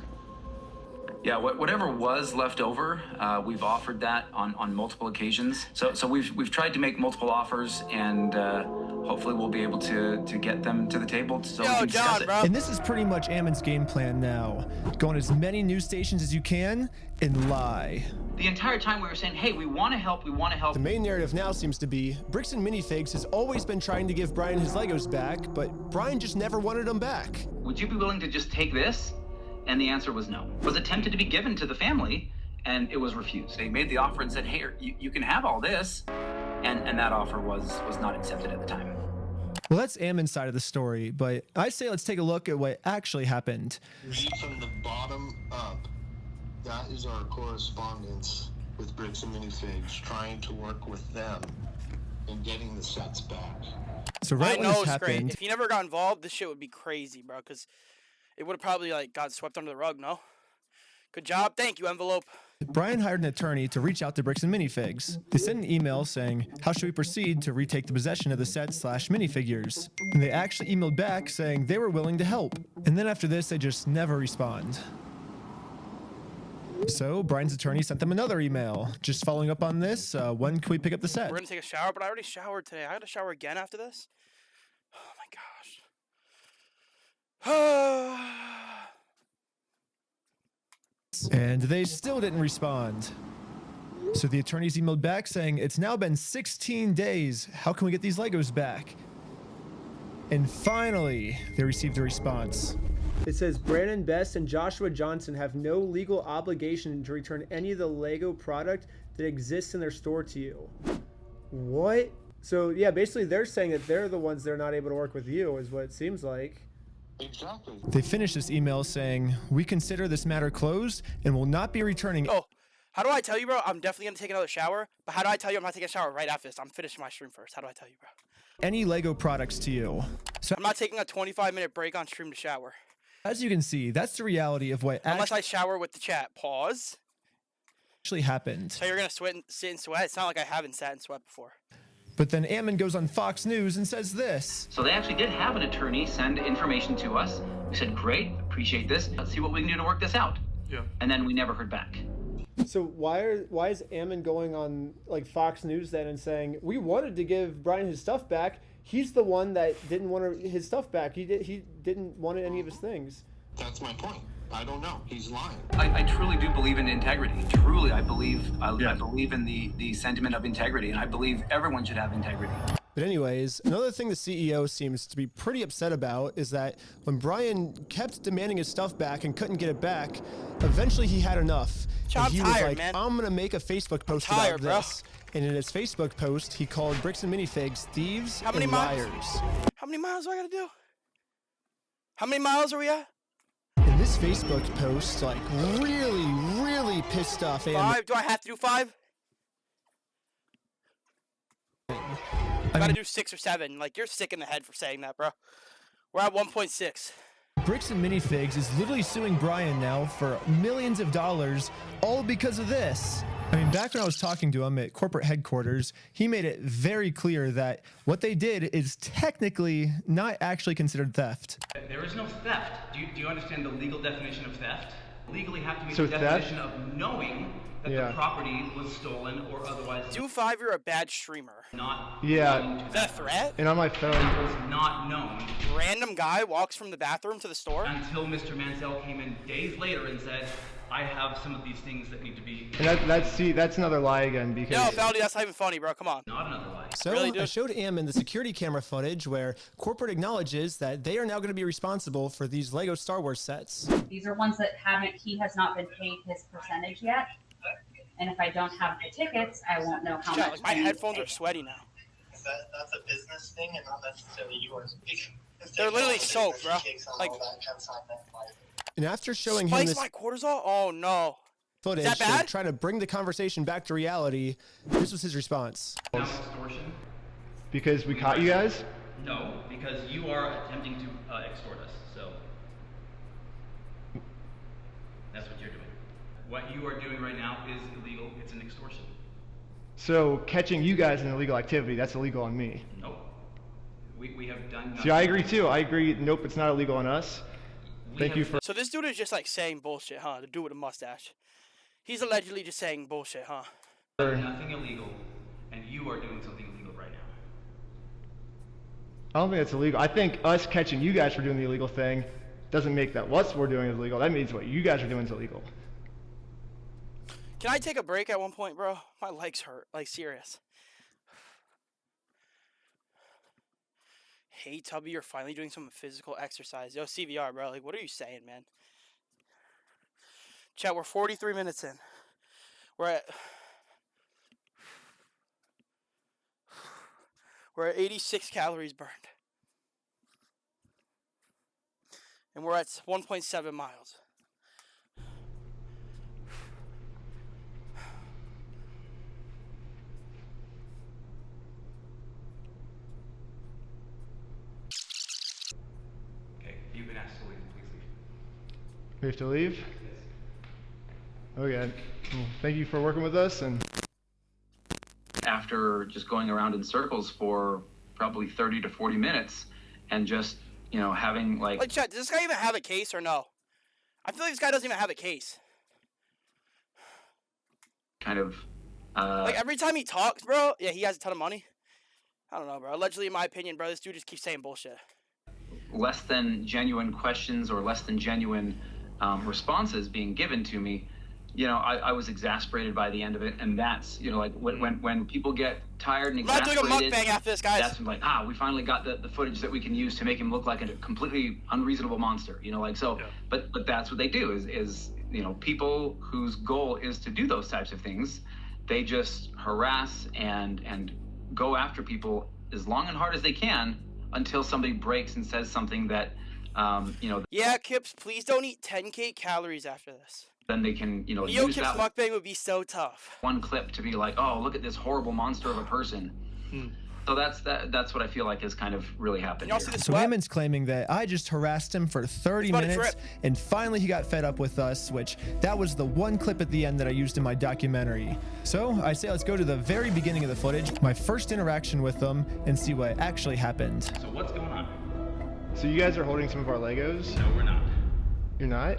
Yeah, whatever was left over, we've offered that on multiple occasions. So we've tried to make multiple offers, and hopefully we'll be able to get them to the table so we can discuss it. And this is pretty much Ammon's game plan now. Go on as many news stations as you can and lie. The entire time we were saying, hey, we want to help, we want to help. The main narrative now seems to be Bricks and Minifigs has always been trying to give Brian his Legos back, but Brian just never wanted them back. Would you be willing to just take this? And the answer was no. It was attempted to be given to the family, and it was refused. They made the offer and said, hey, you can have all this, and that offer was not accepted at the time. Well, that's Ammon's side of the story, but I say let's take a look at what actually happened. Read from the bottom up. That is our correspondence with Bricks and Minifigs, trying to work with them in getting the sets back. So right I when know this it's happened, great. If he never got involved, this shit would be crazy, bro, because it would have probably, like, got swept under the rug, no? Good job. Thank you, envelope. Brian hired an attorney to reach out to Bricks and Minifigs. They sent an email saying, how should we proceed to retake the possession of the sets/minifigures? And they actually emailed back saying they were willing to help. And then after this, they just never respond. So Brian's attorney sent them another email. Just following up on this, when can we pick up the set? We're going to take a shower, but I already showered today. I got to shower again after this? Oh, my gosh. And they still didn't respond. So the attorneys emailed back saying, it's now been 16 days. How can we get these Legos back? And finally, they received a response. It says Brandon Best and Joshua Johnson have no legal obligation to return any of the Lego product that exists in their store to you. What? So yeah, basically they're saying that they're the ones that are not able to work with you, is what it seems like. Exactly. They finished this email saying, we consider this matter closed and will not be returning. Oh, how do I tell you, bro? I'm definitely going to take another shower. But how do I tell you I'm not taking a shower right after this? I'm finishing my stream first. How do I tell you, bro? Any Lego products to you. So I'm not taking a 25-minute break on stream to shower. as you can see, that's the reality of what Unless I shower with the chat. Pause. actually happened. So you're going to sit and sweat? It's not like I haven't sat and sweat before. But then Ammon goes on Fox News and says this. So they actually did have an attorney send information to us. We said, great, appreciate this. Let's see what we can do to work this out. Yeah. And then we never heard back. So why is Ammon going on like Fox News then and saying we wanted to give Brian his stuff back? He's the one that didn't want his stuff back. He didn't want any of his things. That's my point. I don't know. He's lying. I truly do believe in integrity. Truly, I believe in the sentiment of integrity, and I believe everyone should have integrity. But anyways, another thing the CEO seems to be pretty upset about is that when Brian kept demanding his stuff back and couldn't get it back, eventually he had enough. I'm And he was tired, like, man. I'm gonna make a Facebook post tired, about bro. this. And in his Facebook post, he called Bricks and Minifigs thieves How many and miles? liars. How many miles do I got to do? How many miles are we at? And this Facebook post, like, really pissed off Ammon. 5? Do I have to do 5? I gotta do 6 or 7. Like, you're sick in the head for saying that, bro. We're at 1.6. Bricks and Minifigs is literally suing Brian now for millions of dollars, all because of this. I mean, back when I was talking to him at corporate headquarters, he made it very clear that what they did is technically not actually considered theft. There is no theft. Do you understand the legal definition of theft? Legally have to be So the theft? definition of knowing that Yeah. the property was stolen or otherwise Do 5, you're a bad streamer. not Yeah. known to Is that a threat? And on my phone. was not known Random guy walks from the bathroom to the store? until Mr. Mansell came in days later and said, I have some of these things that need to be And that's another lie again because Yo, Valdi, that's not even funny, bro. Come on. not another lie. So Really, I dude? showed Ammon the security camera footage where corporate acknowledges that they are now going to be responsible for these Lego Star Wars sets. These are ones that he has not been paid his percentage yet. And if I don't have the tickets, I won't know how Yeah, much like, my I need to headphones pay. are sweaty now. That's a business thing and not necessarily yours. They're literally soaked, bro. Like, And after showing him spice this my cortisol? Oh, no. footage that bad? to try to bring the conversation back to reality, this was his response. Now extortion? because we caught you guys. No, because you are attempting to extort us. So that's what you're doing. What you are doing right now is illegal. It's an extortion. So catching you guys in illegal activity, that's illegal on me. Nope. We have done See, I agree too. I agree. Nope, it's not illegal on us. Thank you for. So this dude is just like saying bullshit, huh? The dude with a mustache. He's allegedly just saying bullshit, huh? nothing illegal, and you are doing something illegal right now. I don't think it's illegal. I think us catching you guys for doing the illegal thing doesn't make that what we're doing is illegal. That means what you guys are doing is illegal. Can I take a break at one point, bro? My legs hurt. Like, serious. Hey, Tubby, you're finally doing some physical exercise. Yo, CVR, bro. Like, what are you saying, man? Chat, we're 43 minutes in. We're at 86 calories burned. And we're at 1.7 miles. Okay, you've been asked to leave. Please leave. We have to leave? Okay. Well, thank you for working with us. And After just going around in circles for probably 30 to 40 minutes and just, you know, having Like, chat, does this guy even have a case or no? I feel like this guy doesn't even have a case. kind of Like, every time he talks, bro, yeah, he has a ton of money. I don't know, bro. Allegedly, in my opinion, bro, this dude just keeps saying bullshit. less than genuine questions or less than genuine responses being given to me, you know, I was exasperated by the end of it. And that's, you know, like when people get tired and I'm not doing a exasperated, mukbang after this, guys. that's when, like, we finally got the footage that we can use to make him look like a completely unreasonable monster, you know, like, so, but that's what they do is, you know, people whose goal is to do those types of things, they just harass and go after people as long and hard as they can until somebody breaks and says something that, you know. Yeah, Kips, please don't eat 10K calories after this. Then they can, you know, use NeoKipz that mukbang would be so tough. one clip to be like, oh, look at this horrible monster of a person. So that's what I feel like is kind of really happened here. So Eamon's claiming that I just harassed him for 30 minutes, and finally he got fed up with us, which that was the one clip at the end that I used in my documentary. So I say let's go to the very beginning of the footage, my first interaction with them, and see what actually happened. So what's going on? so you guys are holding some of our Legos? No, we're not. You're not?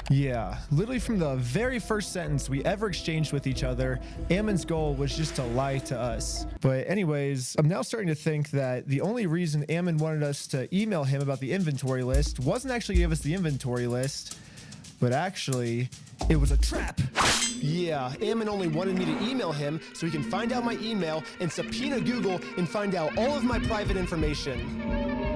Yeah, literally from the very first sentence we ever exchanged with each other, Eamon's goal was just to lie to us. But anyways, I'm now starting to think that the only reason Eamon wanted us to email him about the inventory list wasn't actually give us the inventory list, but actually it was a trap. Yeah, Eamon only wanted me to email him so he can find out my email and subpoena Google and find out all of my private information.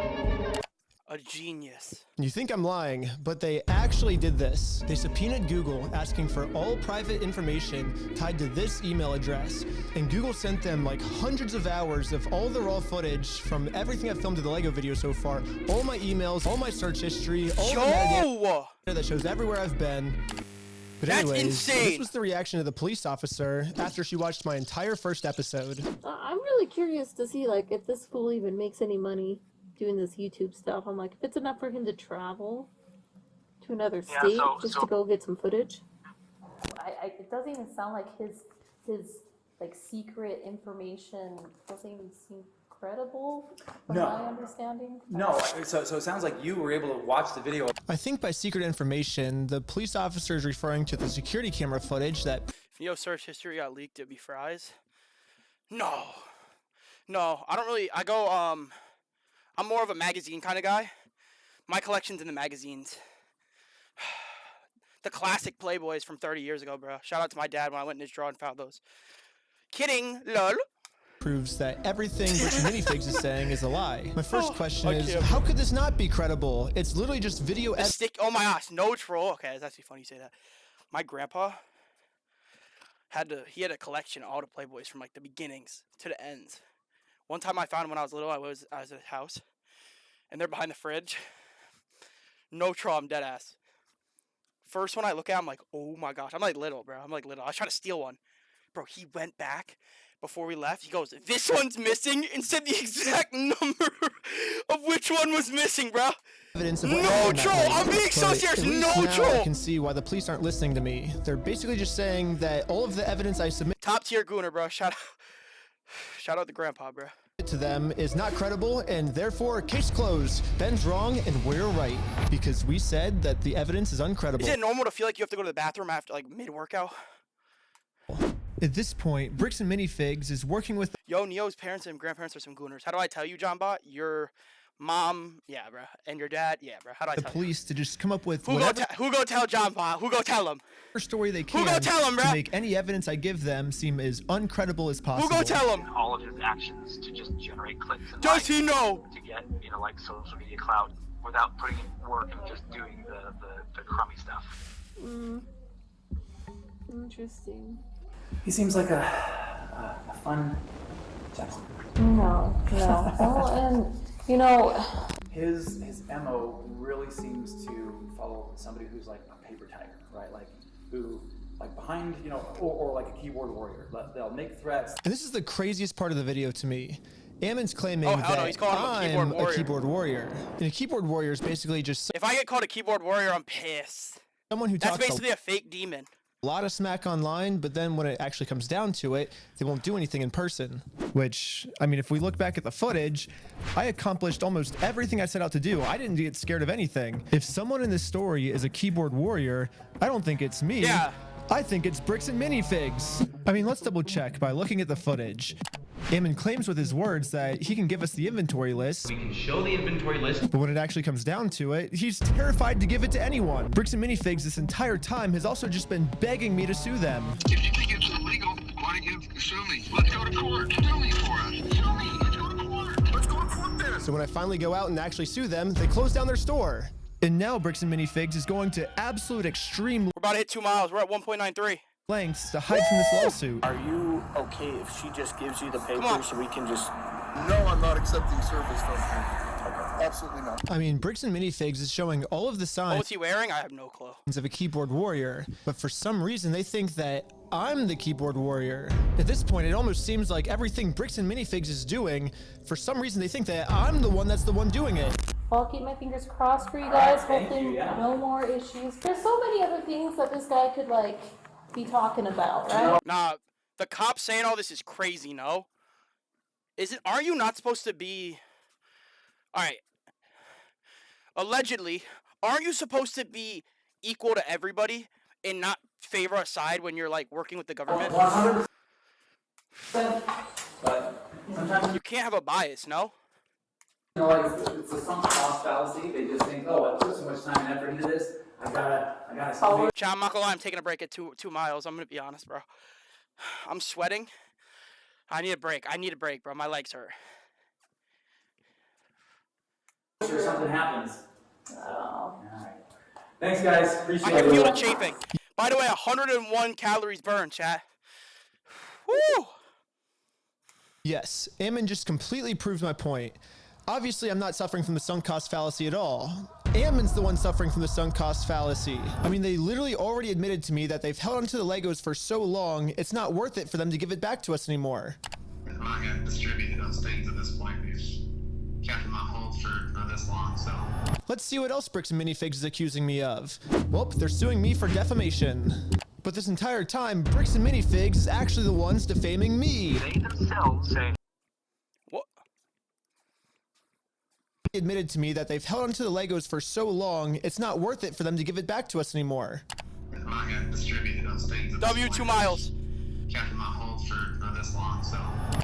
A genius. You think I'm lying, but they actually did this. They subpoenaed Google asking for all private information tied to this email address. And Google sent them like hundreds of hours of all the raw footage from everything I've filmed to the Lego video so far. All my emails, all my search history, all the metadata that shows everywhere I've been. But That's anyways, insane. This was the reaction of the police officer after she watched my entire first episode. I'm really curious to see like if this fool even makes any money doing this YouTube stuff. I'm like, if it's enough for him to travel to another state just to go get some footage. It doesn't even sound like his like secret information doesn't even seem credible from my understanding. No, so it sounds like you were able to watch the video. I think by secret information, the police officer is referring to the security camera footage that... If Neo search history got leaked, it'd be fries. No, I don't really, I'm more of a magazine kind of guy. My collection's in the magazines. The classic Playboys from 30 years ago, bro. Shout out to my dad when I went in his drawer and found those. Kidding, lol. Proves that everything Rich Minifigs is saying is a lie. My first question is, how could this not be credible? It's literally just video Oh my gosh, no troll. Okay, it's actually funny you say that. My grandpa had a collection of all the Playboys from like the beginnings to the ends. One time I found them when I was little. I was at a house, and they're behind the fridge. No troll, I'm dead ass. First one I look at, I'm like, oh my gosh. I'm like little, bro. I was trying to steal one. Bro, he went back before we left. He goes, this one's missing, and said the exact number of which one was missing, bro. evidence of No troll! I'm being so serious! No troll! I can see why the police aren't listening to me. They're basically just saying that all of the evidence I submit... Top tier gooner, bro. Shout out to grandpa, bro. ...to them is not credible, and therefore, case closed. Ben's wrong, and we're right. Because we said that the evidence is uncredible. Is it normal to feel like you have to go to the bathroom after, like, mid-workout? At this point, Bricks and Minifigs is working with... Yo, Neo's parents and grandparents are some gooners. How do I tell you, John Bot? Your mom, yeah, bro. And your dad, yeah, bro. How do I the tell police to just come up with Who go tell John Bot? Who go tell him? Story they can Who go tell him, bro? to make any evidence I give them seem as uncredible as possible. Who go tell him? All of his actions to just generate clicks and Does likes he know? to get, like social media clout without putting in work and just doing the crummy stuff. Interesting. He seems like a fun gentleman. No. Well, and his MO really seems to follow somebody who's like a paper tiger, right? Like who, like behind, you know, or like a keyboard warrior. They'll make threats. And this is the craziest part of the video to me. Ammon's claiming no, that he's calling him I'm a keyboard warrior. And a keyboard warrior is basically just... If I get called a keyboard warrior, I'm pissed. Someone who talks That's basically a fake demon. A lot of smack online, but then when it actually comes down to it, they won't do anything in person. Which, I mean, if we look back at the footage, I accomplished almost everything I set out to do. I didn't get scared of anything. If someone in this story is a keyboard warrior, I don't think it's me. Yeah. I think it's Bricks and Minifigs. I mean, let's double check by looking at the footage. Ammon claims with his words that he can give us the inventory list. We can show the inventory list. But when it actually comes down to it, he's terrified to give it to anyone. Bricks and Minifigs this entire time has also just been begging me to sue them. If you think it's illegal, why don't you sue me? Let's go to court. Sue me for it. Sue me. Let's go to court. Let's go to court then. So when I finally go out and actually sue them, they close down their store. And now Bricks and Minifigs is going to absolute extreme... We're about to hit 2 miles. We're at 1.93. ...lengths to hide from this lawsuit. Are you okay if she just gives you the paper so we can just... No, I'm not accepting service from her. Absolutely not. I mean, Bricks and Minifigs is showing all of the signs... What's he wearing? I have no clue. ...of a keyboard warrior. But for some reason, they think that I'm the keyboard warrior. At this point, it almost seems like everything Bricks and Minifigs is doing, for some reason, they think that I'm the one that's the one doing it. I'll keep my fingers crossed for you guys. Hopefully no more issues. There's so many other things that this guy could, like, be talking about, right? Nah, the cops saying all this is crazy, no? Are you not supposed to be... Alright. Allegedly, aren't you supposed to be equal to everybody and not favor a side when you're, like, working with the government? 100%. But sometimes you can't have a bias, no? You know, like it's a sunk cost fallacy. They just think, oh, I put so much time and effort into this. I gotta. Chat, I'm not gonna lie, I'm taking a break at 2 miles. I'm gonna be honest, bro. I'm sweating. I need a break. Bro. My legs hurt. Sure, something happens. All right. Thanks, guys. Appreciate it. I can feel the chafing. By the way, 101 calories burned, chat. Woo! Yes, Ammon just completely proved my point. Obviously, I'm not suffering from the sunk cost fallacy at all. Ammon's the one suffering from the sunk cost fallacy. I mean, they literally already admitted to me that they've held onto the Legos for so long, it's not worth it for them to give it back to us anymore. I'm not going to distribute those things at this point. We've kept them on hold for this long, so... Let's see what else Bricks and Minifigs is accusing me of. Well, they're suing me for defamation. But this entire time, Bricks and Minifigs is actually the ones defaming me. They themselves say... Admitted to me that they've held onto the Legos for so long, it's not worth it for them to give it back to us anymore. I'm not going to distribute those things at W 2 miles. Kept them on hold for this long, so...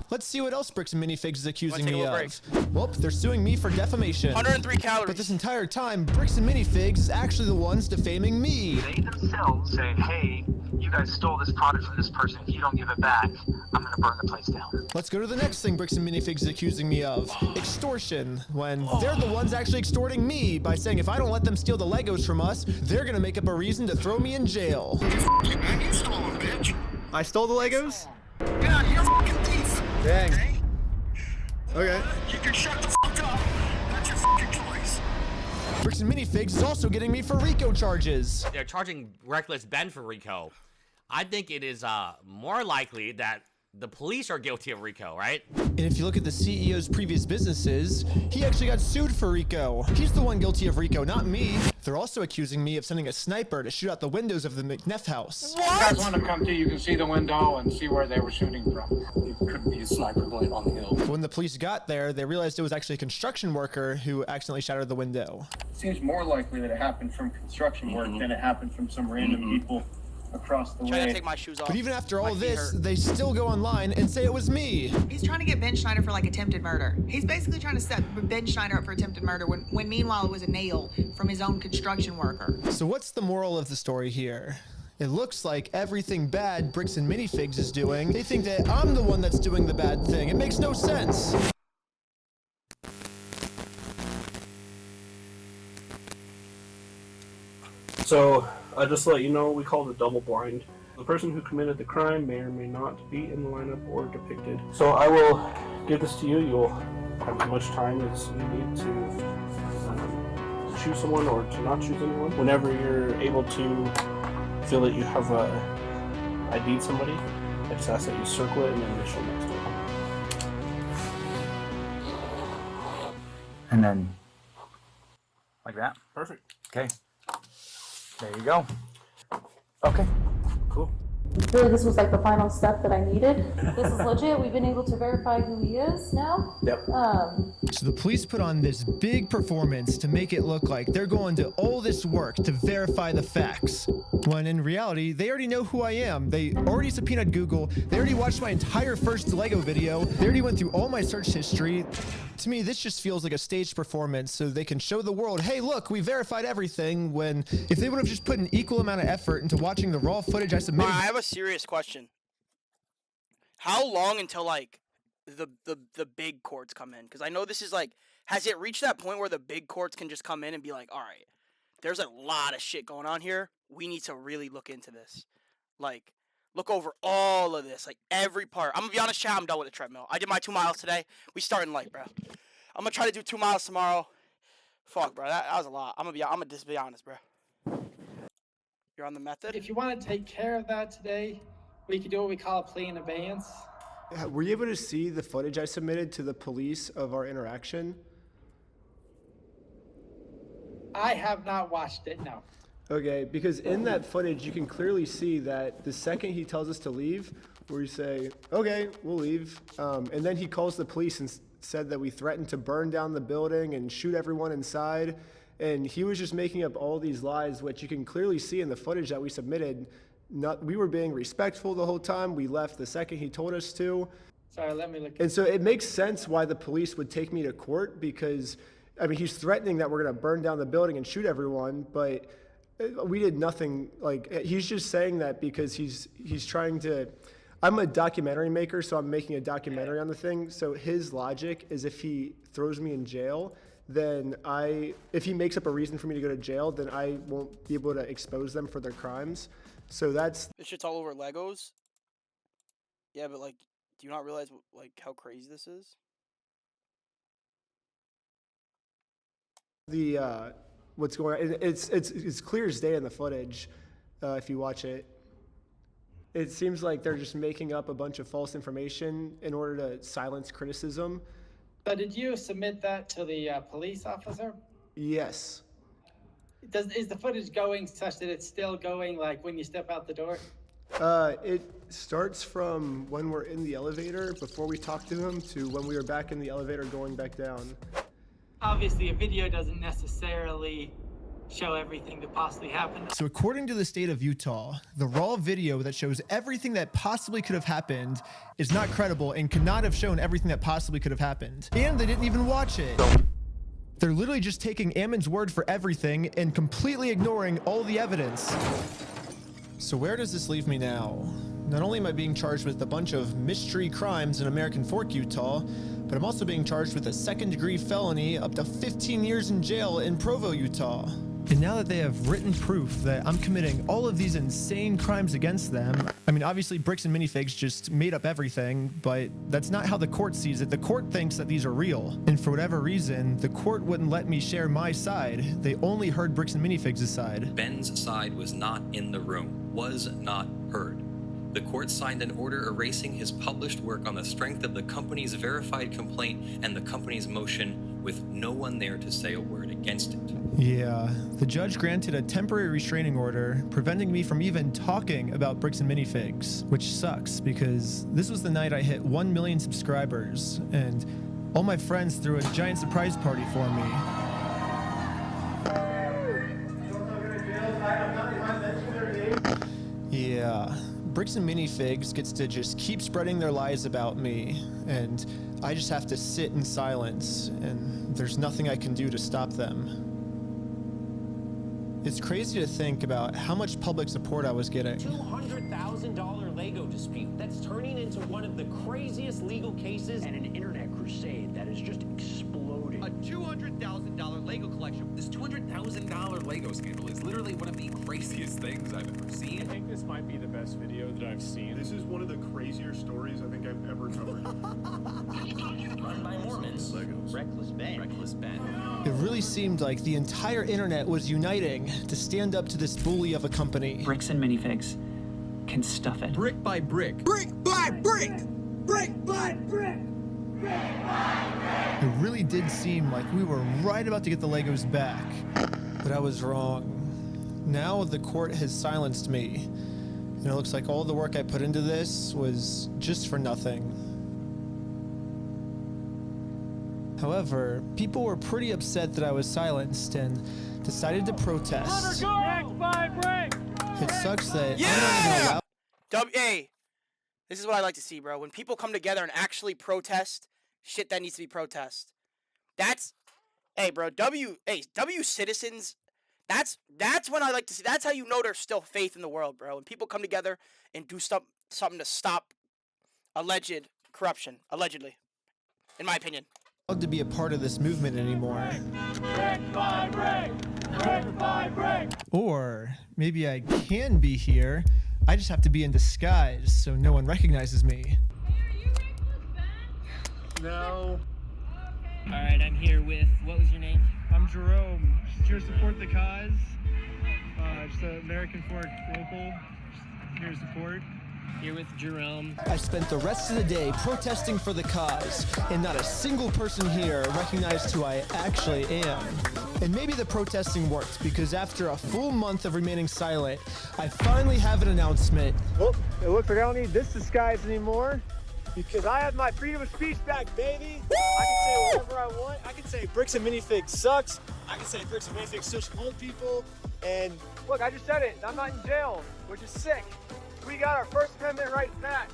Let's see what else Bricks and Minifigs is accusing me of. Well, they're suing me for defamation. 103 calories. But this entire time, Bricks and Minifigs is actually the ones defaming me. They themselves say, hey, you guys stole this product from this person. If you don't give it back, I'm going to burn the place down. Let's go to the next thing Bricks and Minifigs is accusing me of. Extortion. When they're the ones actually extorting me by saying if I don't let them steal the Legos from us, they're going to make up a reason to throw me in jail. You stole them, bitch. I stole the Legos? Yeah, you're a fucking thief. Dang. Okay. You can shut the fuck up. That's your fucking choice. Bricks and Minifigs is also getting me for RICO charges. They're charging Reckless Ben for RICO. I think it is more likely that the police are guilty of RICO, right? And if you look at the CEO's previous businesses, he actually got sued for RICO. He's the one guilty of RICO, not me. They're also accusing me of sending a sniper to shoot out the windows of the McNeff house. If you guys want to come to, you can see the window and see where they were shooting from. It could be a sniper blade on the hill. When the police got there, they realized it was actually a construction worker who accidentally shattered the window. It seems more likely that it happened from construction work than it happened from some random people across the way. Trying to take my shoes off. But even after all this, they still go online and say it was me. He's trying to get Ben Schneider for like attempted murder. He's basically trying to set Ben Schneider up for attempted murder when meanwhile it was a nail from his own construction worker. So what's the moral of the story here? It looks like everything bad Bricks and Minifigs is doing, they think that I'm the one that's doing the bad thing. It makes no sense. So, just to let you know, we call it double blind. The person who committed the crime may or may not be in the lineup or depicted. So I will give this to you. You'll have as much time as you need to choose someone or to not choose anyone. Whenever you're able to feel that you have ID'd somebody, I just ask that you circle it and then initial next to it. And then, like that? Perfect. Okay. There you go. Okay. Cool. Really, this was like the final step that I needed. This is legit. We've been able to verify who he is now. Yep. So the police put on this big performance to make it look like they're going to all this work to verify the facts, when in reality, they already know who I am. They already subpoenaed Google. They already watched my entire first Lego video. They already went through all my search history. To me, this just feels like a staged performance so they can show the world, hey, look, we verified everything, when if they would have just put an equal amount of effort into watching the raw footage I submitted. I have a serious question. How long until like the big courts come in? Because I know this is like, has it reached that point where the big courts can just come in and be like, all right, there's a lot of shit going on here. We need to really look into this. Like, look over all of this, like every part. I'm gonna be honest, chat, I'm done with the treadmill. I did my 2 miles today. We starting light, bro. I'm gonna try to do 2 miles tomorrow. Fuck, bro, that was a lot. I'm gonna just be honest, bro. You're on the method? If you want to take care of that today, we could do what we call a plea in abeyance. Were you able to see the footage I submitted to the police of our interaction? I have not watched it, no. Okay, because in that footage, you can clearly see that the second he tells us to leave, we say, okay, we'll leave. And then he calls the police and said that we threatened to burn down the building and shoot everyone inside. And he was just making up all these lies, which you can clearly see in the footage that we submitted. We were being respectful the whole time. We left the second he told us to. Sorry, let me look. And so it makes sense why the police would take me to court, because, I mean, he's threatening that we're going to burn down the building and shoot everyone, but we did nothing. Like, he's just saying that because he's trying to. I'm a documentary maker, so I'm making a documentary on the thing. So his logic is if he throws me in jail, then if he makes up a reason for me to go to jail, then I won't be able to expose them for their crimes. So that's. This shit's all over Legos. Yeah, but like, do you not realize like how crazy this is? The what's going on? It's clear as day in the footage. If you watch it, it seems like they're just making up a bunch of false information in order to silence criticism. So did you submit that to the police officer? Yes. Is the footage going such that it's still going like when you step out the door? It starts from when we're in the elevator before we talk to him to when we were back in the elevator going back down. Obviously, a video doesn't necessarily show everything that possibly happened. So according to the state of Utah, the raw video that shows everything that possibly could have happened is not credible and cannot have shown everything that possibly could have happened. And they didn't even watch it. They're literally just taking Ammon's word for everything and completely ignoring all the evidence. So where does this leave me now? Not only am I being charged with a bunch of mystery crimes in American Fork, Utah, but I'm also being charged with a second-degree felony up to 15 years in jail in Provo, Utah. And now that they have written proof that I'm committing all of these insane crimes against them, I mean, obviously Bricks and Minifigs just made up everything, but that's not how the court sees it. The court thinks that these are real. And for whatever reason, the court wouldn't let me share my side. They only heard Bricks and Minifigs' side. Ben's side was not in the room, was not heard. The court signed an order erasing his published work on the strength of the company's verified complaint and the company's motion, with no one there to say a word against it. Yeah, the judge granted a temporary restraining order, preventing me from even talking about Bricks and Minifigs, which sucks because this was the night I hit 1 million subscribers, and all my friends threw a giant surprise party for me. Yeah, Bricks and Minifigs gets to just keep spreading their lies about me, and I just have to sit in silence, and there's nothing I can do to stop them. It's crazy to think about how much public support I was getting. $200,000 Lego dispute that's turning into one of the craziest legal cases and an internet crusade that is just exploding. A $200,000 Lego collection. This $200,000 Lego scandal is literally one of the craziest things I've ever seen. I think this might be the best video that I've seen. This is one of the crazier stories I think I've ever covered. Run by Mormons. Legos. Reckless Ben. Reckless Ben. It really seemed like the entire internet was uniting to stand up to this bully of a company. Bricks and minifigs can stuff it. Brick by brick. Brick by brick! Brick by brick! It really did seem like we were right about to get the Legos back, but I was wrong. Now the court has silenced me, and it looks like all the work I put into this was just for nothing. However, people were pretty upset that I was silenced and decided to protest. It sucks that Yeah! Hey, this is what I like to see, bro. When people come together and actually protest shit that needs to be protested. That's, hey, bro, W citizens, that's when I like to see, that's how you know there's still faith in the world, bro. When people come together and do something to stop alleged corruption, allegedly, in my opinion. To be a part of this movement anymore. Brick by brick! Brick by brick! Or maybe I can be here, I just have to be in disguise so no one recognizes me. No. Alright, I'm here with, what was your name? I'm Jerome. Just here to support the cause. Just an American Fork local. Just here to support. Here with Jerome. I spent the rest of the day protesting for the cause, and not a single person here recognized who I actually am. And maybe the protesting worked, because after a full month of remaining silent, I finally have an announcement. Well, it looks like I don't need this disguise anymore, because I have my freedom of speech back, baby. I can say whatever I want. I can say Bricks and Minifigs sucks. I can say Bricks and Minifigs such old people. And look, I just said it. I'm not in jail, which is sick. We got our First Amendment rights back.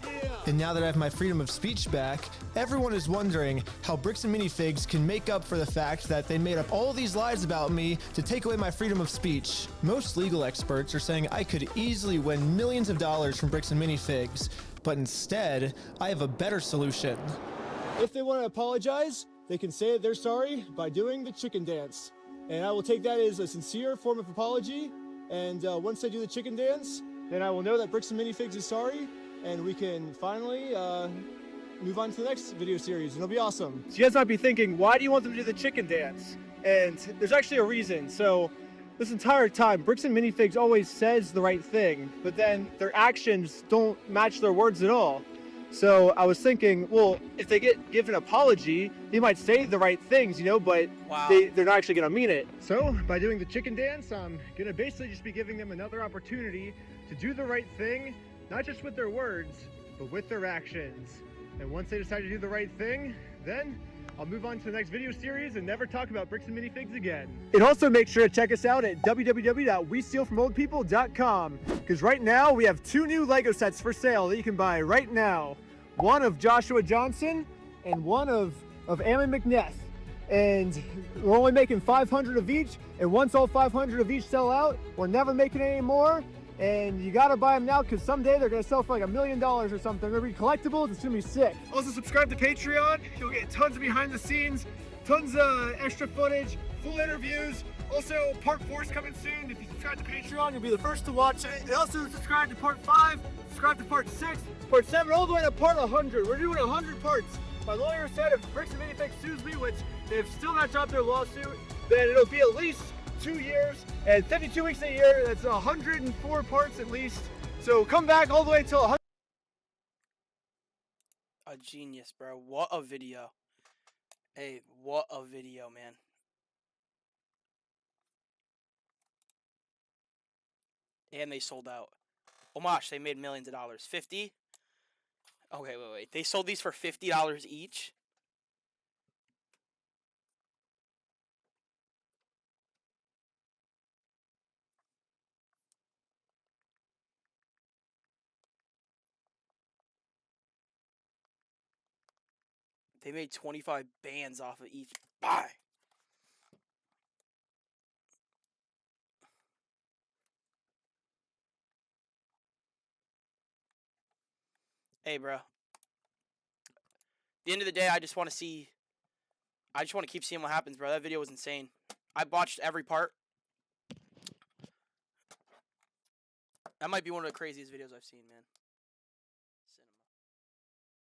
Yeah. And now that I have my freedom of speech back, everyone is wondering how Bricks and Minifigs can make up for the fact that they made up all these lies about me to take away my freedom of speech. Most legal experts are saying I could easily win millions of dollars from Bricks and Minifigs, but instead, I have a better solution. If they want to apologize, they can say that they're sorry by doing the chicken dance. And I will take that as a sincere form of apology. And once they do the chicken dance, then I will know that Bricks and Minifigs is sorry, and we can finally move on to the next video series, and it'll be awesome. So you guys might be thinking, why do you want them to do the chicken dance? And there's actually a reason. So this entire time, Bricks and Minifigs always says the right thing, but then their actions don't match their words at all. So I was thinking, well, if they give an apology, they might say the right things, you know, but they're not actually gonna mean it. So by doing the chicken dance, I'm gonna basically just be giving them another opportunity to do the right thing, not just with their words, but with their actions. And once they decide to do the right thing, then I'll move on to the next video series and never talk about Bricks and Minifigs again. And also make sure to check us out at www.westealfromoldpeople.com, because right now we have 2 new Lego sets for sale that you can buy right now. One of Joshua Johnson and one of Ammon McNeff. And we're only making 500 of each, and once all 500 of each sell out, we're never making any more. And you gotta buy them now, because someday they're gonna sell for like $1 million or something. They're gonna be collectibles. It's gonna be sick. Also subscribe to Patreon. You'll get tons of behind the scenes, tons of extra footage, full interviews. Also, part 4 is coming soon. If you subscribe to Patreon, you'll be the first to watch it. And also subscribe to part 5, subscribe to part 6, part 7, all the way to part 100. We're doing 100 parts. My lawyer said if Bricks and Minifigs sues me, which they've still not dropped their lawsuit, then it'll be at least 2 years and 52 weeks a year. That's 104 parts at least. So come back all the way till 100. A genius, bro. What a video. Hey, what a video, man. And they sold out. Oh my gosh, they made millions of dollars. 50? Okay, wait. They sold these for $50 each? They made 25 bands off of each buy. Hey, bro. At the end of the day, I just want to keep seeing what happens, bro. That video was insane. I watched every part. That might be one of the craziest videos I've seen, man.